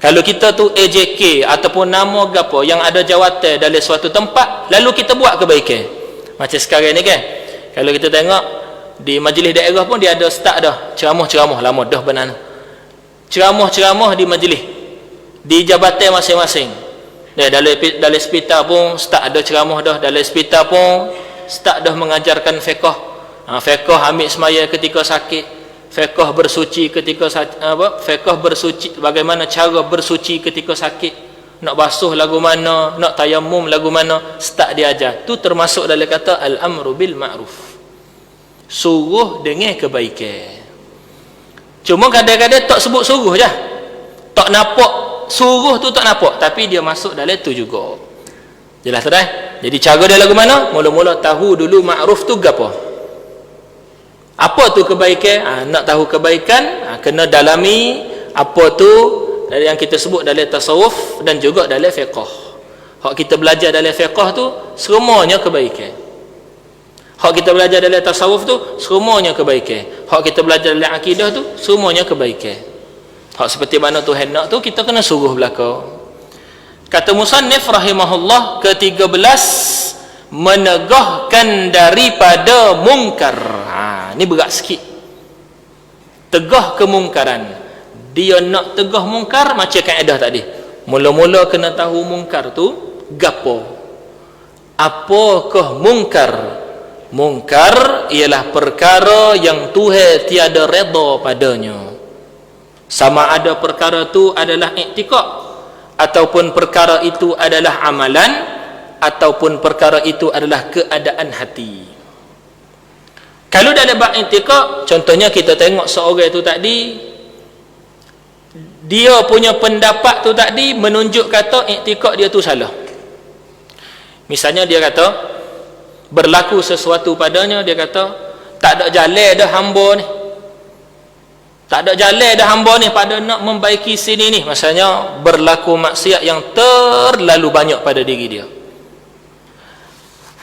Kalau kita tu AJK ataupun nama gapo yang ada jawatan dalam suatu tempat, lalu kita buat kebaikan macam sekarang ni kan, kalau kita tengok di majlis daerah pun dia ada start dah ceramah-ceramah, lama dah benar ceramah-ceramah di majlis, di jabatan masing-masing. Dalam hospital pun start ada ceramah dah, dalam hospital pun start dah mengajarkan fiqh. Fiqh ambil semaya ketika sakit, fiqh bersuci ketika fiqh bersuci, bagaimana cara bersuci ketika sakit, nak basuh lagu mana, nak tayamum lagu mana, start diajar. Tu termasuk dalam kata al-amru bil ma'ruf, suruh dengan kebaikan. Cuma kadang-kadang tak sebut suruh je, tak nampak suruh tu, tak nampak, tapi dia masuk dalam tu juga. Jelas tak? Jadi cara dia lagu mana? Mula-mula tahu dulu ma'ruf tu apa. Apa tu kebaikan? Nak tahu kebaikan, kena dalami apa tu yang kita sebut dalam tasawuf dan juga dalam fiqh. Hak kita belajar dalam fiqh tu semuanya kebaikan. Hak kita belajar dalam tasawuf tu semuanya kebaikan. Hak kita belajar dalam akidah tu semuanya kebaikan. Hak seperti mana Tuhan nak tu kita kena suruh belaka. Kata musannif rahimahullah, ke-13, menegahkan daripada mungkar. Ni berat sikit. Tegah kemungkaran. Dia nak tegah mungkar macam kaedah tadi. Mula-mula kena tahu mungkar tu gapo. Apakah mungkar? Mungkar ialah perkara yang Tuhan tiada redha padanya. Sama ada perkara tu adalah i'tikad, ataupun perkara itu adalah amalan, ataupun perkara itu adalah keadaan hati. Kalau dalam bab i'tikad, contohnya kita tengok seorang tu tadi, dia punya pendapat tu tadi menunjuk kata i'tikad dia tu salah. Misalnya dia kata berlaku sesuatu padanya, dia kata tak ada jalan dah hamba ni, tak ada jalan dah hamba ni pada nak membaiki sini ni. Maksudnya berlaku maksiat yang terlalu banyak pada diri dia.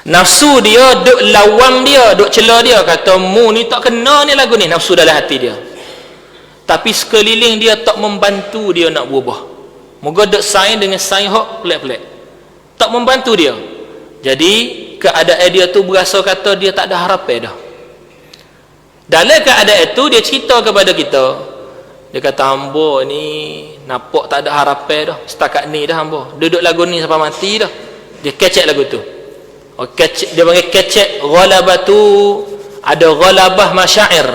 Nafsu dia duk lawam dia, duk cela dia, kata mu ni tak kena ni lagu ni, nafsu dalam hati dia. Tapi sekeliling dia tak membantu dia nak berubah. Moga duk saing dengan saing hok pelik-pelik, tak membantu dia. Jadi keadaan dia tu berasa kata dia tak ada harapan dah. Dalam keadaan itu dia cerita kepada kita, Dia kata hamba ni nampak tak ada harapan dah, setakat ni dah hamba duduk lagu ni sampai mati dah. Dia kecek lagu tu. Dia panggil kecek ghalabatu, ada ghalabah masyair.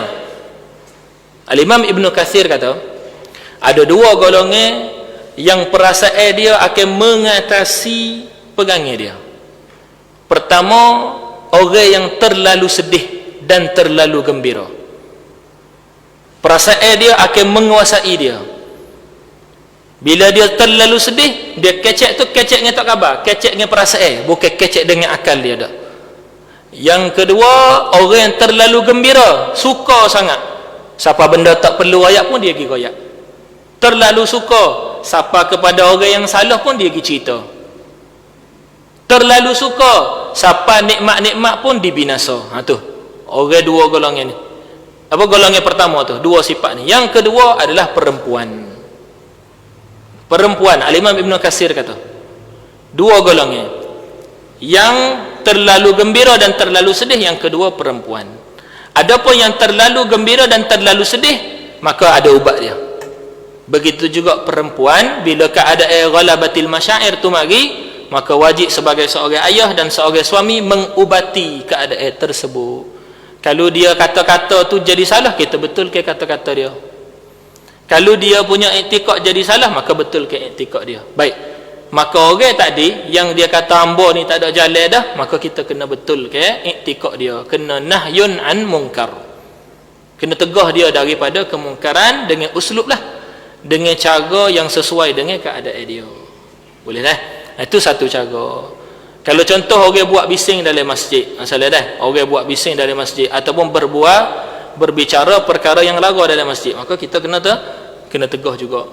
Al-Imam Ibn Katsir kata ada dua golongan yang perasaan dia akan mengatasi pegangan dia. Pertama, orang yang terlalu sedih dan terlalu gembira. Perasaan dia akan menguasai dia. Bila dia terlalu sedih, dia kecek tu kecek dengan tak khabar, kecek dengan perasaan, bukan kecek dengan akal dia dah. Yang kedua, orang yang terlalu gembira, suka sangat. Siapa benda tak perlu royak pun dia pergi royak. Terlalu suka, siapa kepada orang yang salah pun dia pergi cerita. Terlalu suka, siapa nikmat-nikmat pun dibinasa. Tu orang dua golongan ni. Apa golongan pertama tu? Dua sifat ni. Yang kedua adalah perempuan. Perempuan, Al-Imam Ibn Katsir kata dua golongan, yang terlalu gembira dan terlalu sedih. Yang kedua perempuan. Adapun yang terlalu gembira dan terlalu sedih, maka ada ubat dia. Begitu juga perempuan, bila keadaan ghalabatil masyair tu mari, maka wajib sebagai seorang ayah dan seorang suami mengubati keadaan tersebut. Kalau dia kata-kata tu jadi salah, kita betulkan kata-kata dia. Kalau dia punya iktikad jadi salah, maka betulkan iktikad dia. Baik, maka orang tadi yang dia kata hamba ni tak ada jalan dah, maka kita kena betulkan iktikad dia, kena nahyun an munkar, kena tegah dia daripada kemungkaran dengan uslub lah, dengan cara yang sesuai dengan keadaan dia. Boleh dah? Itu satu cara. Kalau contoh orang buat bising dalam masjid, masalah dah, orang buat bising dalam masjid ataupun berbicara perkara yang lara dalam masjid, maka kita kena tegah juga.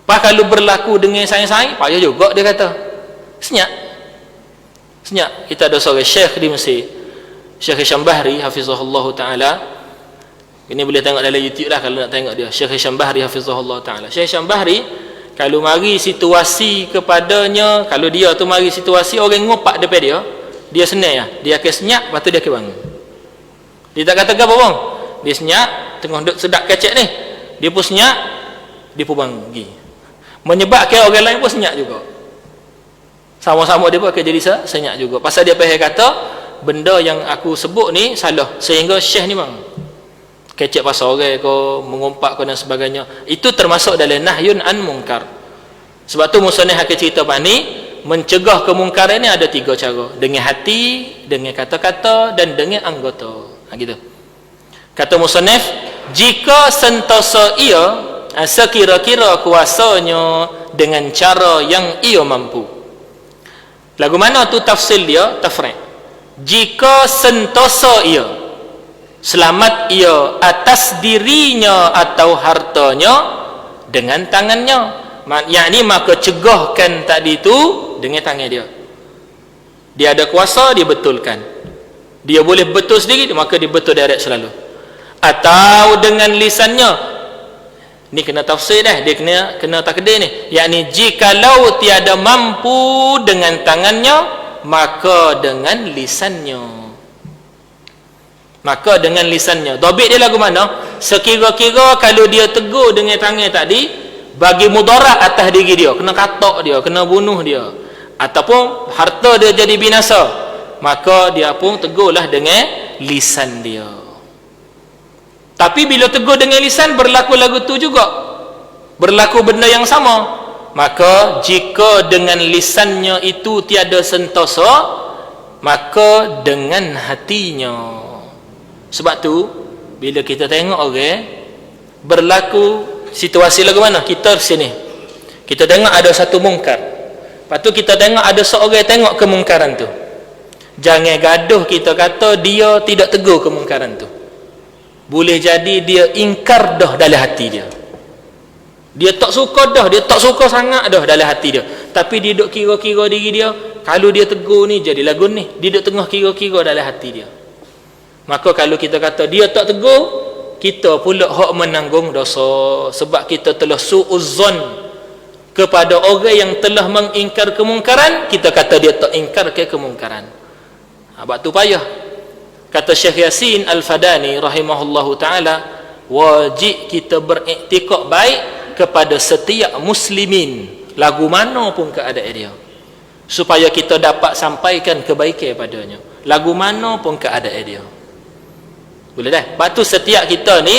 Pas kalau berlaku dengan saing-saing, payah juga dia kata. Senyap. Kita ada seorang syekh di Mesir, Syekh Hisham Bahri hafizahullah taala. Ini boleh tengok dalam YouTube lah kalau nak tengok dia. Syekh Hisham Bahri hafizahullah taala. Syekh Hisham Bahri kalau mari situasi kepadanya, kalau dia tu mari situasi orang ngopak depan dia senang ya. Dia akan senyap, lepas tu dia akan bangun. Dia tak kata apa bang. Dia senyap, tengah duduk sedap kecek ni. Dia pun senyap, dia pun bangun pergi. Menyebabkan orang lain pun senyap juga. Sama-sama dia pun akan jadi senyap juga. Pasal dia faham kata, benda yang aku sebut ni salah. Sehingga syekh ni bang kecek pasal orang ke, mengumpat ke dan sebagainya. Itu termasuk dalam nahyun an munkar. Sebab tu musannif akan cerita apa ni, mencegah kemungkaran ni ada 3 cara. Dengan hati, dengan kata-kata dan dengan anggota. Gitu. Kata musannif, jika sentosa ia sekira-kira kuasanya dengan cara yang ia mampu. Lagu mana tu tafsil dia? Tafriq. Jika sentosa ia, selamat ia atas dirinya atau hartanya dengan tangannya, yakni maka cegahkan tadi tu dengan tangan dia. Dia ada kuasa, dia betulkan. Dia boleh betul sendiri, maka dia betul direct selalu. Atau dengan lisannya, ni kena tafsir dah, dia kena takdir ni, yakni jikalau tiada mampu dengan tangannya, maka dengan lisannya. Maka dengan lisannya. Dhabit dia lagu mana? Sekira-kira kalau dia tegur dengan tangan tadi bagi mudarat atas diri dia, kena katak dia, kena bunuh dia, ataupun harta dia jadi binasa, maka dia pun tegurlah dengan lisan dia. Tapi bila tegur dengan lisan, berlaku lagu tu juga, berlaku benda yang sama. Maka jika dengan lisannya itu tiada sentosa, maka dengan hatinya. Sebab tu bila kita tengok orang berlaku situasi lagu mana, kita sini kita tengok ada satu mungkar, lepas tu kita tengok ada seorang tengok kemungkaran tu, jangan gaduh kita kata dia tidak tegur kemungkaran tu. Boleh jadi dia ingkar dah dalam hati dia, dia tak suka dah, dia tak suka sangat dah dalam hati dia, tapi dia duk kira-kira diri dia, kalau dia tegur ni jadi lagu ni, dia duk tengah kira-kira dalam hati dia. Maka kalau kita kata dia tak tegur, kita pula hak menanggung dosa, sebab kita telah su'uzzon kepada orang yang telah mengingkar kemungkaran. Kita kata dia tak ingkar ke kemungkaran. Sebab tu payah. Kata Syekh Yasin Al-Fadani rahimahullahu ta'ala, wajib kita beriktikad baik kepada setiap muslimin, lagu mana pun keadaan dia, supaya kita dapat sampaikan kebaikan padanya, lagu mana pun keadaan dia. Boleh dah? Lepas tu setiap kita ni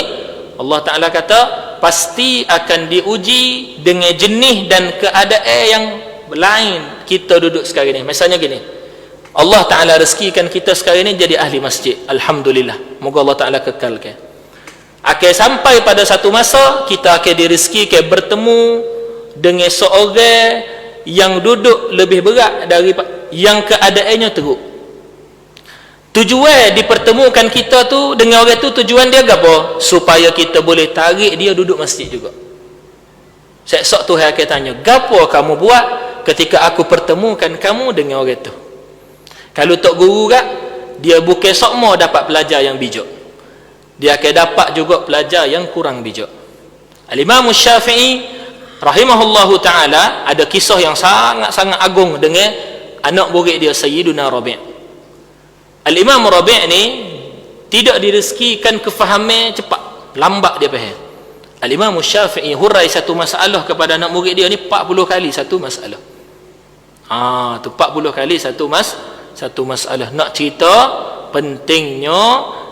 Allah Ta'ala kata pasti akan diuji dengan jenis dan keadaan yang lain kita duduk sekarang ni. Misalnya gini, Allah Ta'ala rezekikan kita sekarang ni jadi ahli masjid, alhamdulillah, moga Allah Ta'ala kekalkan. Akan sampai pada satu masa kita akan direzekikan bertemu dengan seorang yang duduk lebih berat daripada yang keadaannya teruk. Tujuan dipertemukan kita tu dengan orang tu, tujuan dia apa? Supaya kita boleh tarik dia duduk masjid juga. Esok Tuhan akan tanya, gapo kamu buat ketika aku pertemukan kamu dengan orang tu? Kalau tok guru kat, dia bukan sokmo dapat pelajar yang bijak, dia akan dapat juga pelajar yang kurang bijak. Al-Imam Syafi'i rahimahullahu ta'ala ada kisah yang sangat-sangat agung dengan anak murid dia Sayyiduna Rabi'. Al-Imam Rabi' ni tidak direzekikan kefahaman cepat, lambat dia faham. Al-Imam Syafi'i hurai satu masalah kepada anak murid dia ni 40 kali satu masalah. Tu 40 kali satu masalah. Nak cerita pentingnya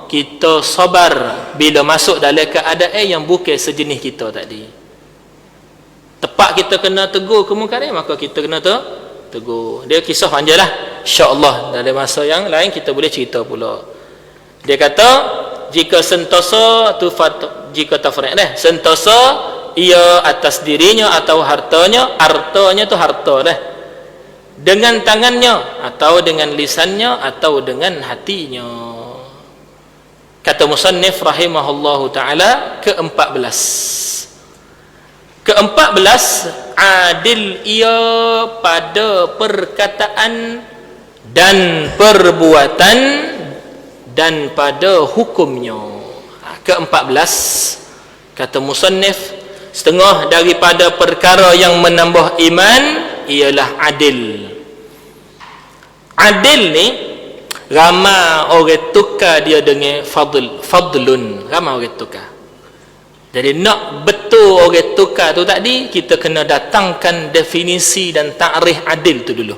kita sabar bila masuk dalam keadaan yang bukan sejenis kita tadi. Tepat kita kena tegur kemungkaran, maka kita kena tegur. Dia kisah panjang lah, insya-Allah dalam masa yang lain kita boleh cerita pula. Dia kata jika sentosa tu jika tafriq dah, sentosa ia atas dirinya atau hartanya tu harta dah, dengan tangannya atau dengan lisannya atau dengan hatinya. Kata musannif rahimahullahu ta'ala, ke-14 adil ia pada perkataan dan perbuatan dan pada hukumnya. Ke-14 kata musannif, setengah daripada perkara yang menambah iman ialah adil. Adil ni ramai orang tukar dia dengan fadlun, ramai orang tukar. Jadi nak betul orang tukar tu tadi, kita kena datangkan definisi dan takrif adil tu dulu.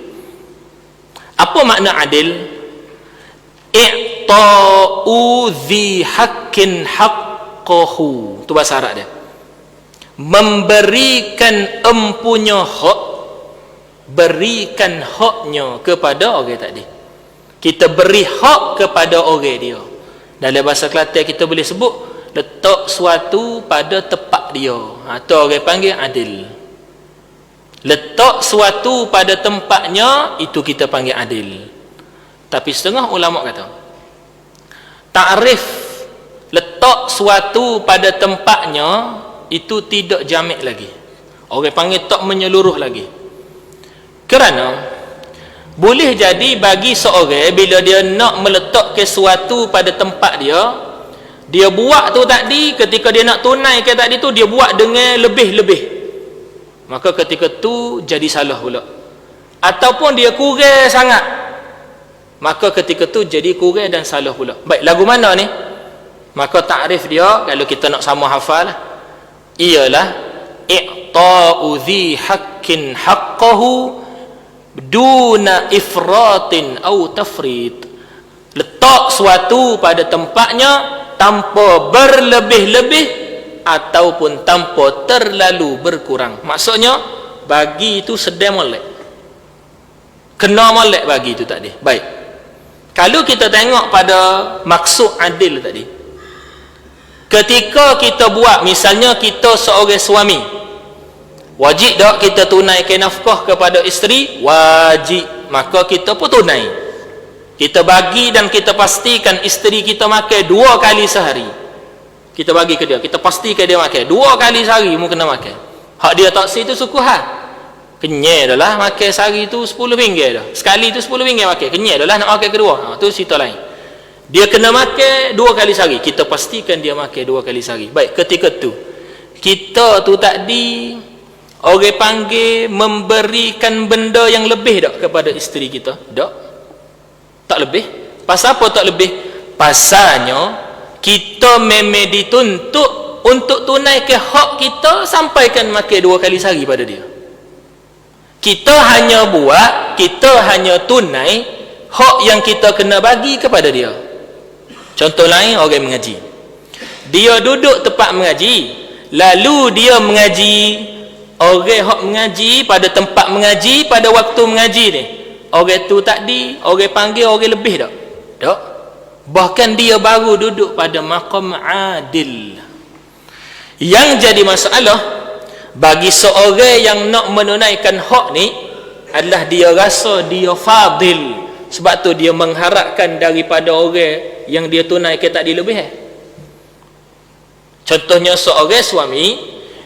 Apa makna adil? I'ta'u dhi haqqin haqqahu, tu bahasa Arab dia. Memberikan empunya hak, berikan haknya kepada orang tadi. Kita beri hak kepada orang dia. Dalam bahasa Kelantan kita boleh sebut letak suatu pada tempat dia, atau orang panggil adil. Letak suatu pada tempatnya, itu kita panggil adil. Tapi setengah ulama kata takrif letak suatu pada tempatnya itu tidak jamik lagi, orang panggil tak menyeluruh lagi. Kerana boleh jadi bagi seorang bila dia nak meletakkan sesuatu pada tempat dia buat tu tadi, ketika dia nak tunaikan tadi tu, dia buat dengan lebih-lebih, maka ketika tu jadi salah pula. Ataupun dia kurang sangat, maka ketika tu jadi kurang dan salah pula. Baik, lagu mana ni? Maka takrif dia kalau kita nak sama hafal ialah i'ta'u dhi haqqin haqqahu duna ifratin au tafrit. Letak suatu pada tempatnya tanpa berlebih-lebih ataupun tanpa terlalu berkurang. Maksudnya bagi itu sedang molek, kena molek bagi itu tadi. Baik, kalau kita tengok pada maksud adil tadi, ketika kita buat, misalnya kita seorang suami, wajib tak kita tunaikan nafkah kepada isteri? Wajib. Maka kita pun tunai, kita bagi dan kita pastikan isteri kita makan 2 kali sehari. Kita bagi ke dia, kita pastikan dia makan 2 kali sehari, mu kena makan. Hak dia taksi tu suku hal, kenyai dah lah makan sehari tu 10 ringgit dah, sekali tu 10 ringgit makan, kenyai dah lah nak makan kedua. Tu cerita lain. Dia kena makan 2 kali sehari, kita pastikan dia makan 2 kali sehari. Baik, ketika tu kita tu tadi orang panggil memberikan benda yang lebih tak kepada isteri kita? Tak lebih. Pasal apa tak lebih? Pasalnya kita memang dituntut untuk tunaikan hak kita, sampaikan makan 2 kali sehari pada dia. Kita hanya tunai hak yang kita kena bagi kepada dia. Contoh lain, orang mengaji, dia duduk tempat mengaji, lalu dia mengaji, orang hak mengaji pada tempat mengaji, pada waktu mengaji ni, orang tu tadi orang panggil orang lebih tak? Bahkan dia baru duduk pada maqam adil. Yang jadi masalah bagi seorang yang nak menunaikan hak ni adalah dia rasa dia fadil, sebab tu dia mengharapkan daripada orang yang dia tunaikan tadi lebih. Contohnya seorang suami,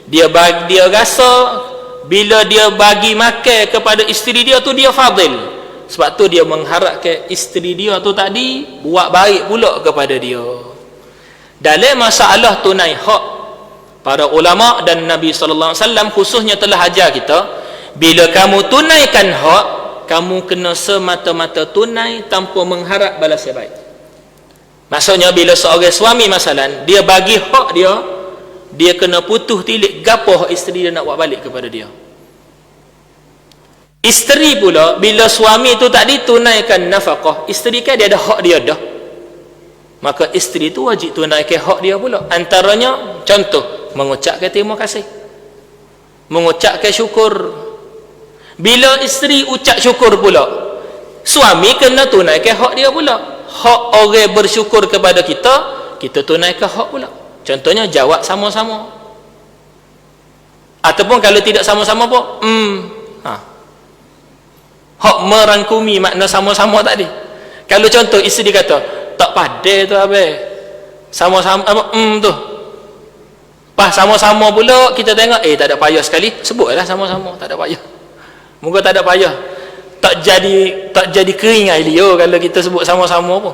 dia rasa bila dia bagi makan kepada isteri dia tu dia fadil, sebab tu dia mengharapkan isteri dia tu tadi buat baik pula kepada dia. Dalam masalah tunai hak, para ulama dan Nabi SAW khususnya telah ajar kita, bila kamu tunaikan hak, kamu kena semata-mata tunai tanpa mengharap balasan baik. Maksudnya bila seorang suami masalan, dia bagi hak dia kena putus tilik gapo hak isteri dia nak buat balik kepada dia. Isteri pula, bila suami tu tadi tunaikan nafkah, isteri kan dia ada hak dia dah, maka isteri tu wajib tunaikan hak dia pula. Antaranya contoh, mengucapkan terima kasih, mengucapkan syukur. Bila isteri ucap syukur pula, suami kena tunaikan hak dia pula. Hak orang bersyukur kepada kita, kita tunaikan hak pula. Contohnya jawab sama-sama, ataupun kalau tidak sama-sama pun hak merangkumi makna sama-sama tadi. Kalau contoh isteri kata tak padai tu habis, sama-sama tu pas sama-sama pula, kita tengok tak ada payah sekali, sebutlah sama-sama, tak ada payah, moga tak ada payah, tak jadi kering air liur kalau kita sebut sama-sama pun.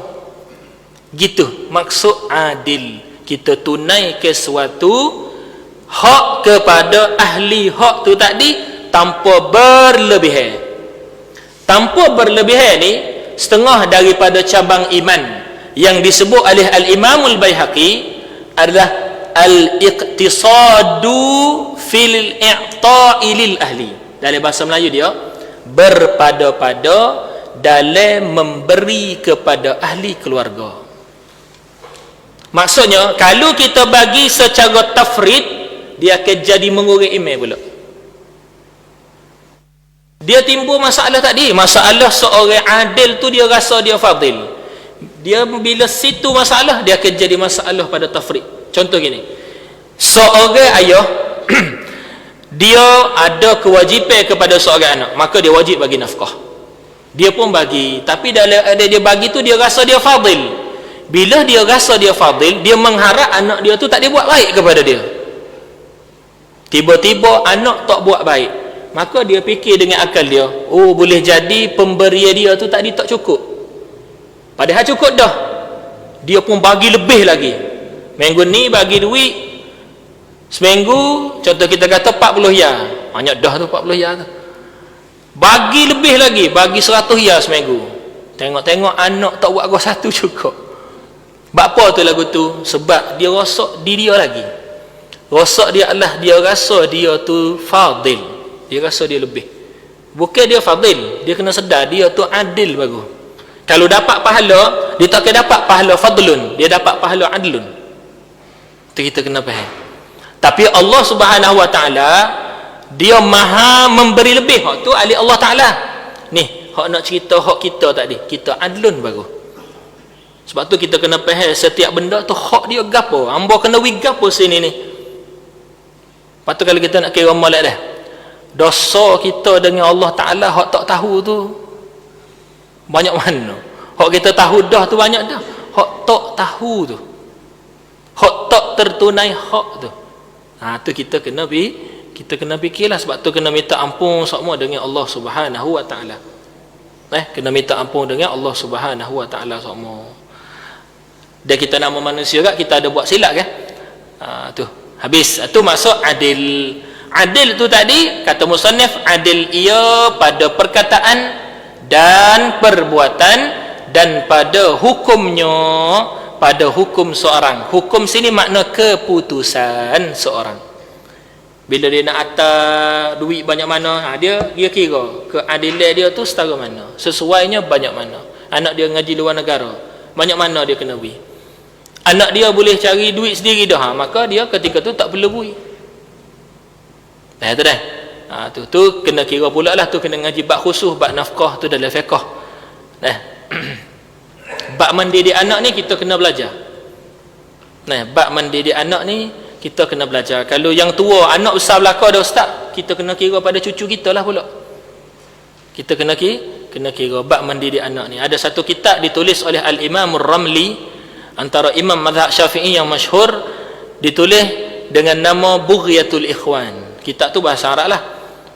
Gitu maksud adil, kita tunai ke suatu hak kepada ahli hak tu tadi tanpa berlebihan. Tanpa berlebihan ni setengah daripada cabang iman yang disebut oleh Al-Imamul Baihaqi adalah al-iqtisadu fil i'ta'i lil ahli. Dalam bahasa Melayu dia berpada-pada dalam memberi kepada ahli keluarga. Maksudnya kalau kita bagi secara tafrid, dia akan jadi mengurang iman pula. Dia timbul masalah tadi, masalah seorang adil tu dia rasa dia fadil. Dia bila situ masalah, dia akan jadi masalah pada tafrid. Contoh gini, seorang ayah dia ada kewajipan kepada seorang anak, maka dia wajib bagi nafkah. Dia pun bagi, tapi dalam dia bagi tu dia rasa dia fadil. Bila dia rasa dia fadil, dia mengharap anak dia tu tak dia buat baik kepada dia. Tiba-tiba anak tak buat baik, maka dia fikir dengan akal dia, boleh jadi pemberian dia tu tadi tak cukup, padahal cukup dah. Dia pun bagi lebih lagi. Minggu ni bagi duit seminggu, contoh kita kata 40 ya, banyak dah tu 40 ya tu, bagi lebih lagi, bagi 100 ya seminggu. Tengok-tengok anak tak buat gua satu cukup. Apa tu lagu tu? Sebab dia rosak diri dia lagi. Rosak dia adalah dia rasa dia tu fadil, dia rasa dia lebih. Bukan dia fadil, dia kena sedar dia tu adil bagus. Kalau dapat pahala, dia tak akan dapat pahala fadlun, dia dapat pahala adlun. Itu kita kena faham. Tapi Allah Subhanahu Wa Taala dia maha memberi lebih. Hak tu ahli Allah Taala. Ni hak nak cerita hak kita tadi, kita adlun bagus. Sebab tu kita kena faham setiap benda tu hak dia gapo, hamba kena wi gapo sini ni. Lepas tu kalau kita nak kira molek dah, dosa kita dengan Allah Ta'ala hak tak tahu tu banyak mana. Hak kita tahu dah tu banyak dah, hak tak tahu tu, hak tak tertunai hak tu, tu kita kena fikirlah. Sebab tu kena minta ampun semua dengan Allah Subhanahu Wa Ta'ala. Kena minta ampun dengan Allah Subhanahu Wa Ta'ala semua. Dan kita nama manusia kat, kita ada buat silap kan, tu habis. Itu maksud adil. Adil tu tadi kata musannif, adil ia pada perkataan dan perbuatan dan pada hukumnya pada hukum seorang. Hukum sini makna keputusan seorang. Bila dia nak atas duit banyak mana, dia kira keadilan dia tu setara mana, sesuainya banyak mana. Anak dia ngaji luar negara, banyak mana dia kena beri. Anak dia boleh cari duit sendiri dah, maka dia ketika tu tak perlu beri. Tu dah. Tu kena kira pula lah, tu kena ngaji bab khusus, bab nafkah tu dalam fiqh. Bab mendidik anak ni kita kena belajar. Bab mendidik anak ni kita kena belajar. Kalau yang tua, anak besar belaka dah ustaz, kita kena kira pada cucu kita lah pula. Kita kena kira bab mendidik anak ni. Ada satu kitab ditulis oleh Al-Imam Ar-Ramli, antara imam mazhab Syafi'i yang masyhur, ditulis dengan nama Bughyatul Ikhwan. Kitab tu bahasa Arab lah.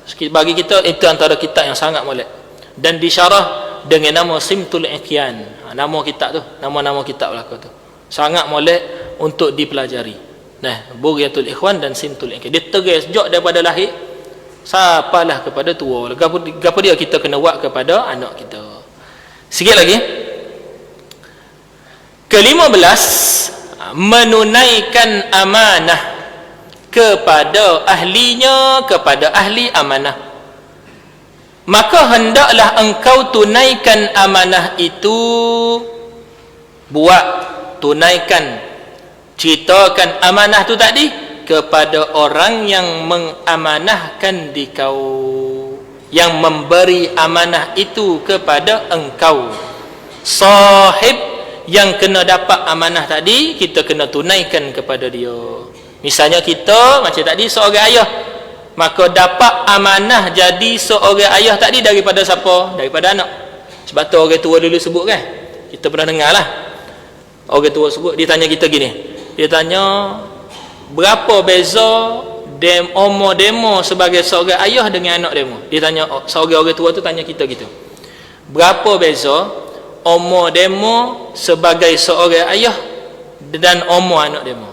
Bagi kita itu antara kitab yang sangat molek, dan disyarah dengan nama Simtul Iqyan. Nama kitab tu, nama-nama kitab belaka tu sangat molek untuk dipelajari. Bughyatul Ikhwan dan Simtul Iqyan. Dia tegas sejak daripada lahir sampailah kepada tua. Gapo dia kita kena buat kepada anak kita. Sikit lagi. Ke-15, menunaikan amanah kepada ahlinya, kepada ahli amanah. Maka hendaklah engkau tunaikan amanah itu, tunaikan, ceritakan amanah tu tadi kepada orang yang mengamanahkan di kau, yang memberi amanah itu kepada engkau. Sahib yang kena dapat amanah tadi, kita kena tunaikan kepada dia. Misalnya kita macam tadi seorang ayah, maka dapat amanah jadi seorang ayah tadi daripada siapa? Daripada anak. Sebab tu orang tua dulu sebut kan, kita pernah dengar lah, orang tua sebut, dia tanya kita gini, dia tanya berapa beza umur demo sebagai seorang ayah dengan anak demo. Dia tanya, seorang orang tua tu tanya kita gitu, berapa beza umur demo sebagai seorang ayah dan umur anak demo.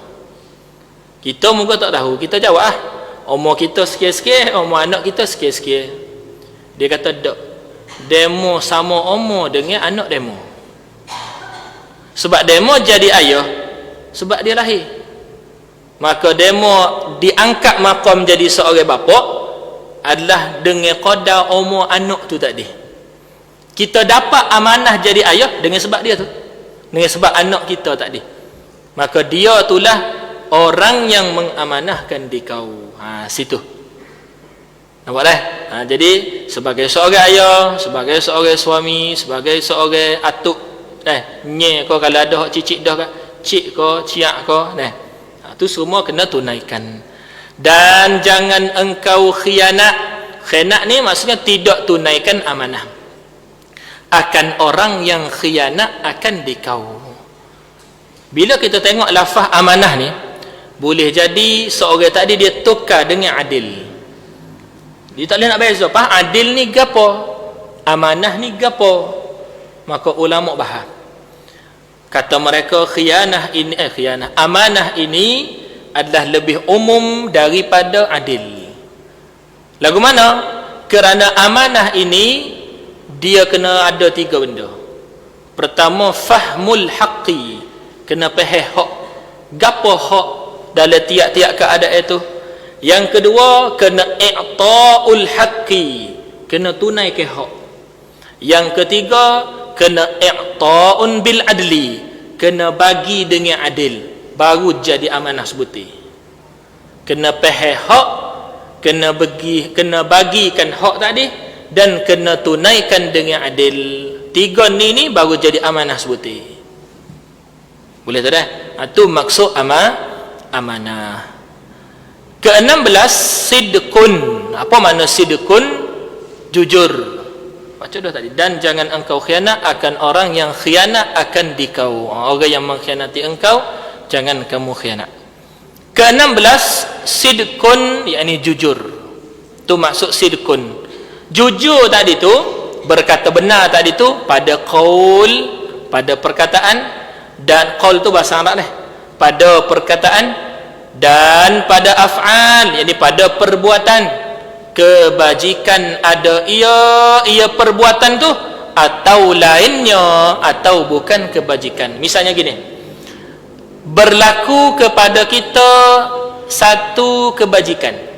Kita mungkin tak tahu, kita jawab umur kita sikit-sikit, umur anak kita sikit-sikit. Dia kata tak, demo sama umur dengan anak demo. Sebab demo jadi ayah sebab dia lahir, maka demo diangkat maqam jadi seorang bapa adalah dengan qadar umur anak tu tadi. Kita dapat amanah jadi ayah dengan sebab dia tu, dengan sebab anak kita tadi. Maka dia itulah orang yang mengamanahkan di kau. Situ nampak dah. Jadi sebagai seorang ayah, sebagai seorang suami, sebagai seorang atuk, nye kau kalau ada hak cicit dah, cik kau, ciak kau, tu semua kena tunaikan. Dan jangan engkau khianat. Khianat ni maksudnya tidak tunaikan amanah akan orang yang khianat akan dikau. Bila kita tengok lafaz amanah ni, boleh jadi seorang tadi dia tukar dengan adil. Dia tak boleh nak beza, adil ni gapo, amanah ni gapo. Maka ulama bahas, kata mereka amanah ini adalah lebih umum daripada adil. Lagu mana? Kerana amanah ini dia kena ada 3 benda. Pertama, fahmul haqqi, kena faham hak, gapo hak dalam tiap-tiap keadaan itu. Yang kedua, kena i'ta'ul haqqi, kena tunaikan hak. Yang ketiga, kena i'ta'un bil adli, kena bagi dengan adil, baru jadi amanah sebuti. Kena faham hak, kena bagikan hak tadi, dan kena tunaikan dengan adil. 3 ni baru jadi amanah sebuti. Boleh tak dah? Itu maksud amanah. Ke-16, sidqun. Apa makna sidqun? Jujur. Macam dah tadi. Dan jangan engkau khianat akan orang yang khianat akan dikau. Orang yang mengkhianati engkau, jangan kamu khianat. Ke-16, sidqun, yakni jujur. Itu maksud sidqun. Jujur tadi tu, berkata benar tadi tu pada qaul, pada perkataan, dan qaul tu bahasa Arab pada perkataan, dan pada af'al, yakni pada perbuatan. Kebajikan ada ia perbuatan tu, atau lainnya, atau bukan kebajikan. Misalnya gini, berlaku kepada kita satu kebajikan.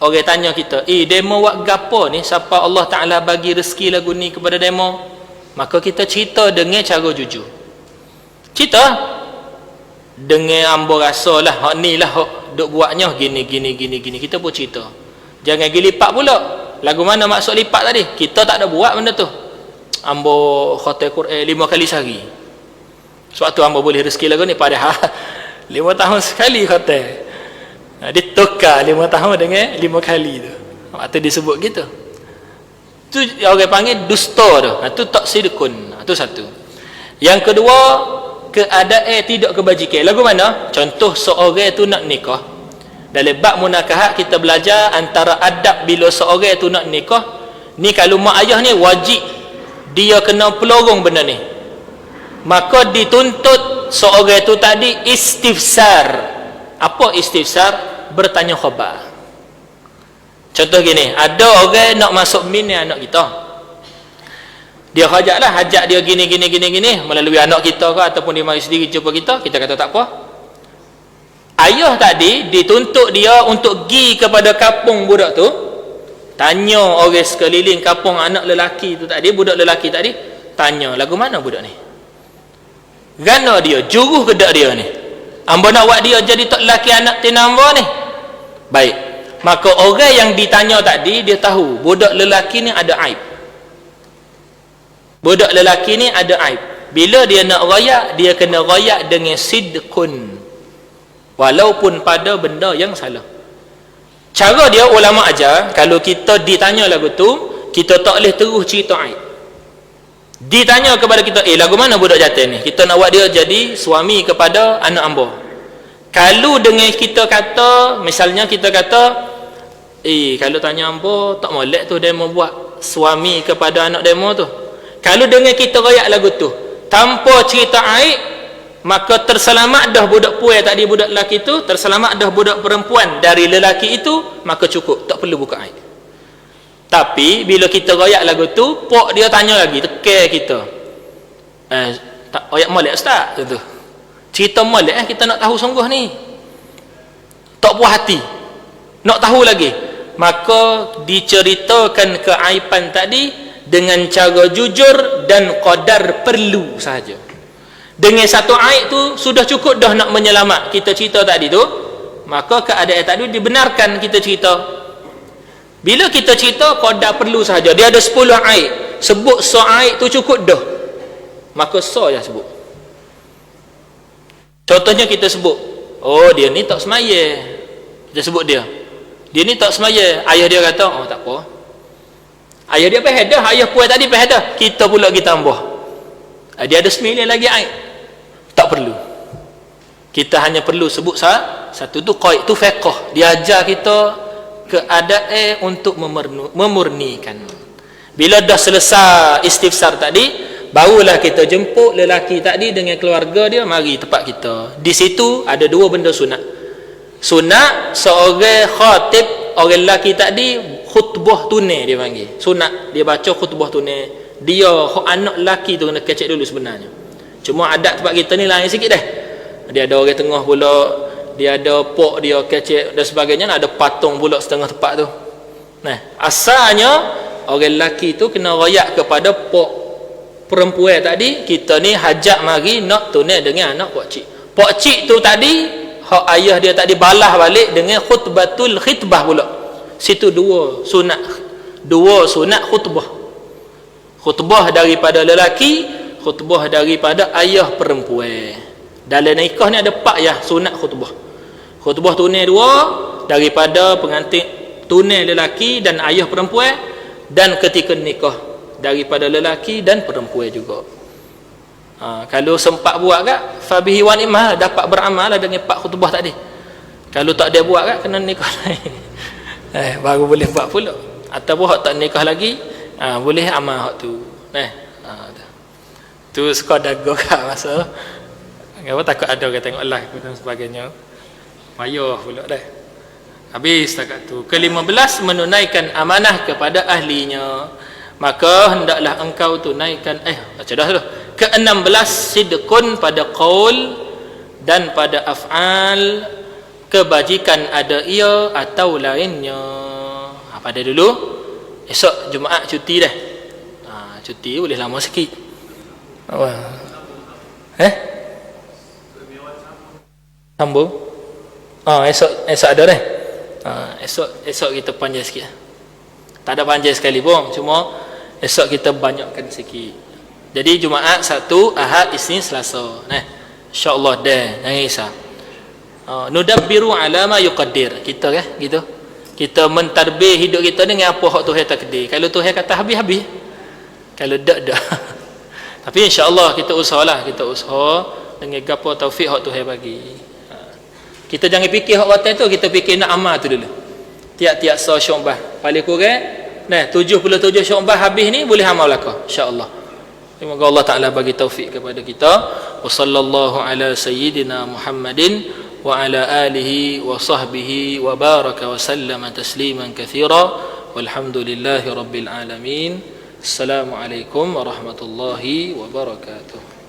Orang tanya kita, demo buat gapo ni, siapa Allah Ta'ala bagi rezeki lagu ni kepada demo? Maka kita cerita dengan cara jujur. Cerita dengan ambo rasa lah, hak ni lah hak duk buatnya gini. Kita pun cerita. Jangan pergi lipat pula. Lagu mana maksud lipat tadi? Kita tak ada buat benda tu. Ambo khatam Quran 5 kali sehari. Sebab tu ambo boleh rezeki lagu ni, padahal 5 tahun sekali khatam. Dia tukar 5 tahun dengan 5 kali tu. Waktu disebut gitu. Tu orang panggil dusta tu. Tu tak sidqun. Tu satu. Yang kedua, keadaan tidak kebajikan. Lagu mana? Contoh seorang tu nak nikah. Dalam bab munakahat kita belajar antara adab bila seorang tu nak nikah. Ni kalau mak ayah ni wajib dia kena pelorong benda ni. Maka dituntut seorang tu tadi istifsar. Apa istifsar? Bertanya khabar. Contoh gini, ada orang nak masuk min ni anak kita. Dia hajat dia gini melalui anak kita ke ataupun dia mari sendiri jumpa kita kata tak apa. Ayah tadi dituntut dia untuk pergi kepada kampung budak tu, tanya orang sekeliling kampung anak lelaki tu tadi, budak lelaki tadi, tanya lagu mana budak ni? Gana dia, juruh kedak dia ni. Amba nak buat dia jadi tok lelaki anak tina amba ni. Baik. Maka orang yang ditanya tadi dia tahu budak lelaki ni ada aib. Budak lelaki ni ada aib. Bila dia nak rayak, dia kena rayak dengan sidqun. Walaupun pada benda yang salah. Cara dia ulama ajar, kalau kita ditanya lagu tu, kita tak boleh terus cerita aib. Ditanya kepada kita, lagu mana budak jatuh ni? Kita nak buat dia jadi suami kepada anak amba. Kalau dengan kita kata, misalnya kita kata, kalau tanya amba, tak molek tu demo buat suami kepada anak demo tu. Kalau dengan kita rayak lagu tu, tanpa cerita aib, maka terselamat dah budak puai tadi, budak lelaki tu, terselamat dah budak perempuan dari lelaki itu, maka cukup, tak perlu buka aib. Tapi bila kita royak lagu tu, pok dia tanya lagi, tekan kita, tak royak molek ustaz tu. Cerita molek kita nak tahu sungguh ni, tak puas hati, nak tahu lagi. Maka diceritakan keaiban tadi dengan cara jujur dan qadar perlu sahaja. Dengan satu aib tu sudah cukup dah nak menyelamat kita cerita tadi tu, maka keadaan tadi dibenarkan kita cerita. Bila kita cerita qadar perlu sahaja, dia ada 10 aib, sebut so aib tu cukup dah, maka so je sebut. Contohnya kita sebut, dia ni tak semaya, kita sebut dia ni tak semaya. Ayah dia kata, tak apa, ayah dia faham dah, ayah puan tadi faham dah, kita pula kita tambah, dia ada 9 lagi aib, tak perlu. Kita hanya perlu sebut satu tu. Qaid tu fiqh, dia ajar kita keadaan untuk memurnikan. Bila dah selesai istifsar tadi, barulah kita jemput lelaki tadi dengan keluarga dia mari tempat kita. Di situ ada 2 benda sunat. Sunat seorang khatib, orang lelaki tadi khutbah tunai dia panggil. Sunat dia baca khutbah tunai. Dia anak lelaki tu kena kecek dulu sebenarnya. Cuma adat tempat kita ni lain sikit dah. Dia ada orang tengah pula, dia ada pok dia kecek dan sebagainya, ada patung pula setengah tempat tu. Nah, asalnya orang lelaki tu kena royak kepada pok perempuan tadi, kita ni hajat mari nak tunai dengan anak pak cik. Pak cik tu tadi hak ayah dia tadi balah balik dengan khutbatul khitbah pula. Situ 2 sunat khutbah. Khutbah daripada lelaki, khutbah daripada ayah perempuan. Dalam nikah ni ada 4 ya sunat khutbah. Khutbah tunai 2 daripada pengantin tunai lelaki dan ayah perempuan, dan ketika nikah daripada lelaki dan perempuan juga. Kalau sempat buat kak, fabihi wa ni'mah, dapat beramal dengan 4 khutbah tadi. Kalau tak dia buat kak, kena nikah lain. Baru boleh buat pula. Ataupun hak tak nikah lagi, boleh amal hak tu. Tu sekadar gokak masa apa, takut ada orang tengok live dan sebagainya, payah pula dah. Habis takat tu. Ke-15, menunaikan amanah kepada ahlinya, maka hendaklah engkau tunaikan baca dah tu. Ke-16, sidqun pada qaul dan pada af'al kebajikan ada ia atau lainnya. Pada dulu esok Jumaat cuti dah. Cuti boleh lama sikit. Sambung. Esok ada dah. Esok kita panjang sikit. Tak ada panjang sekali pun, cuma esok kita banyakkan sikit. Jadi Jumaat, Sabtu, Ahad, Isnin, Selasa. Insya-Allah dah, jangan risau. Nudabbiru ala ma yuqaddir. Kita gitu. Kita mentadbir hidup kita dengan apa hak Tuhan takdir. Kalau Tuhan kata habis. Kalau dak. Tapi insya-Allah kita usahalah, kita usaha dengan gapo taufik hak Tuhan bagi. Kita jangan fikir hak batal tu, kita fikir nak amal tu dulu. Tiap-tiap Syawal paling kurang 77 Syawal habis ni boleh amal belaka insya-Allah. Semoga Allah Taala bagi taufik kepada kita. Wa sallallahu ala sayyidina Muhammadin wa ala alihi wa sahbihi wa baraka wa sallama tasliman katsira walhamdulillahi rabbil alamin. Assalamualaikum warahmatullahi wabarakatuh.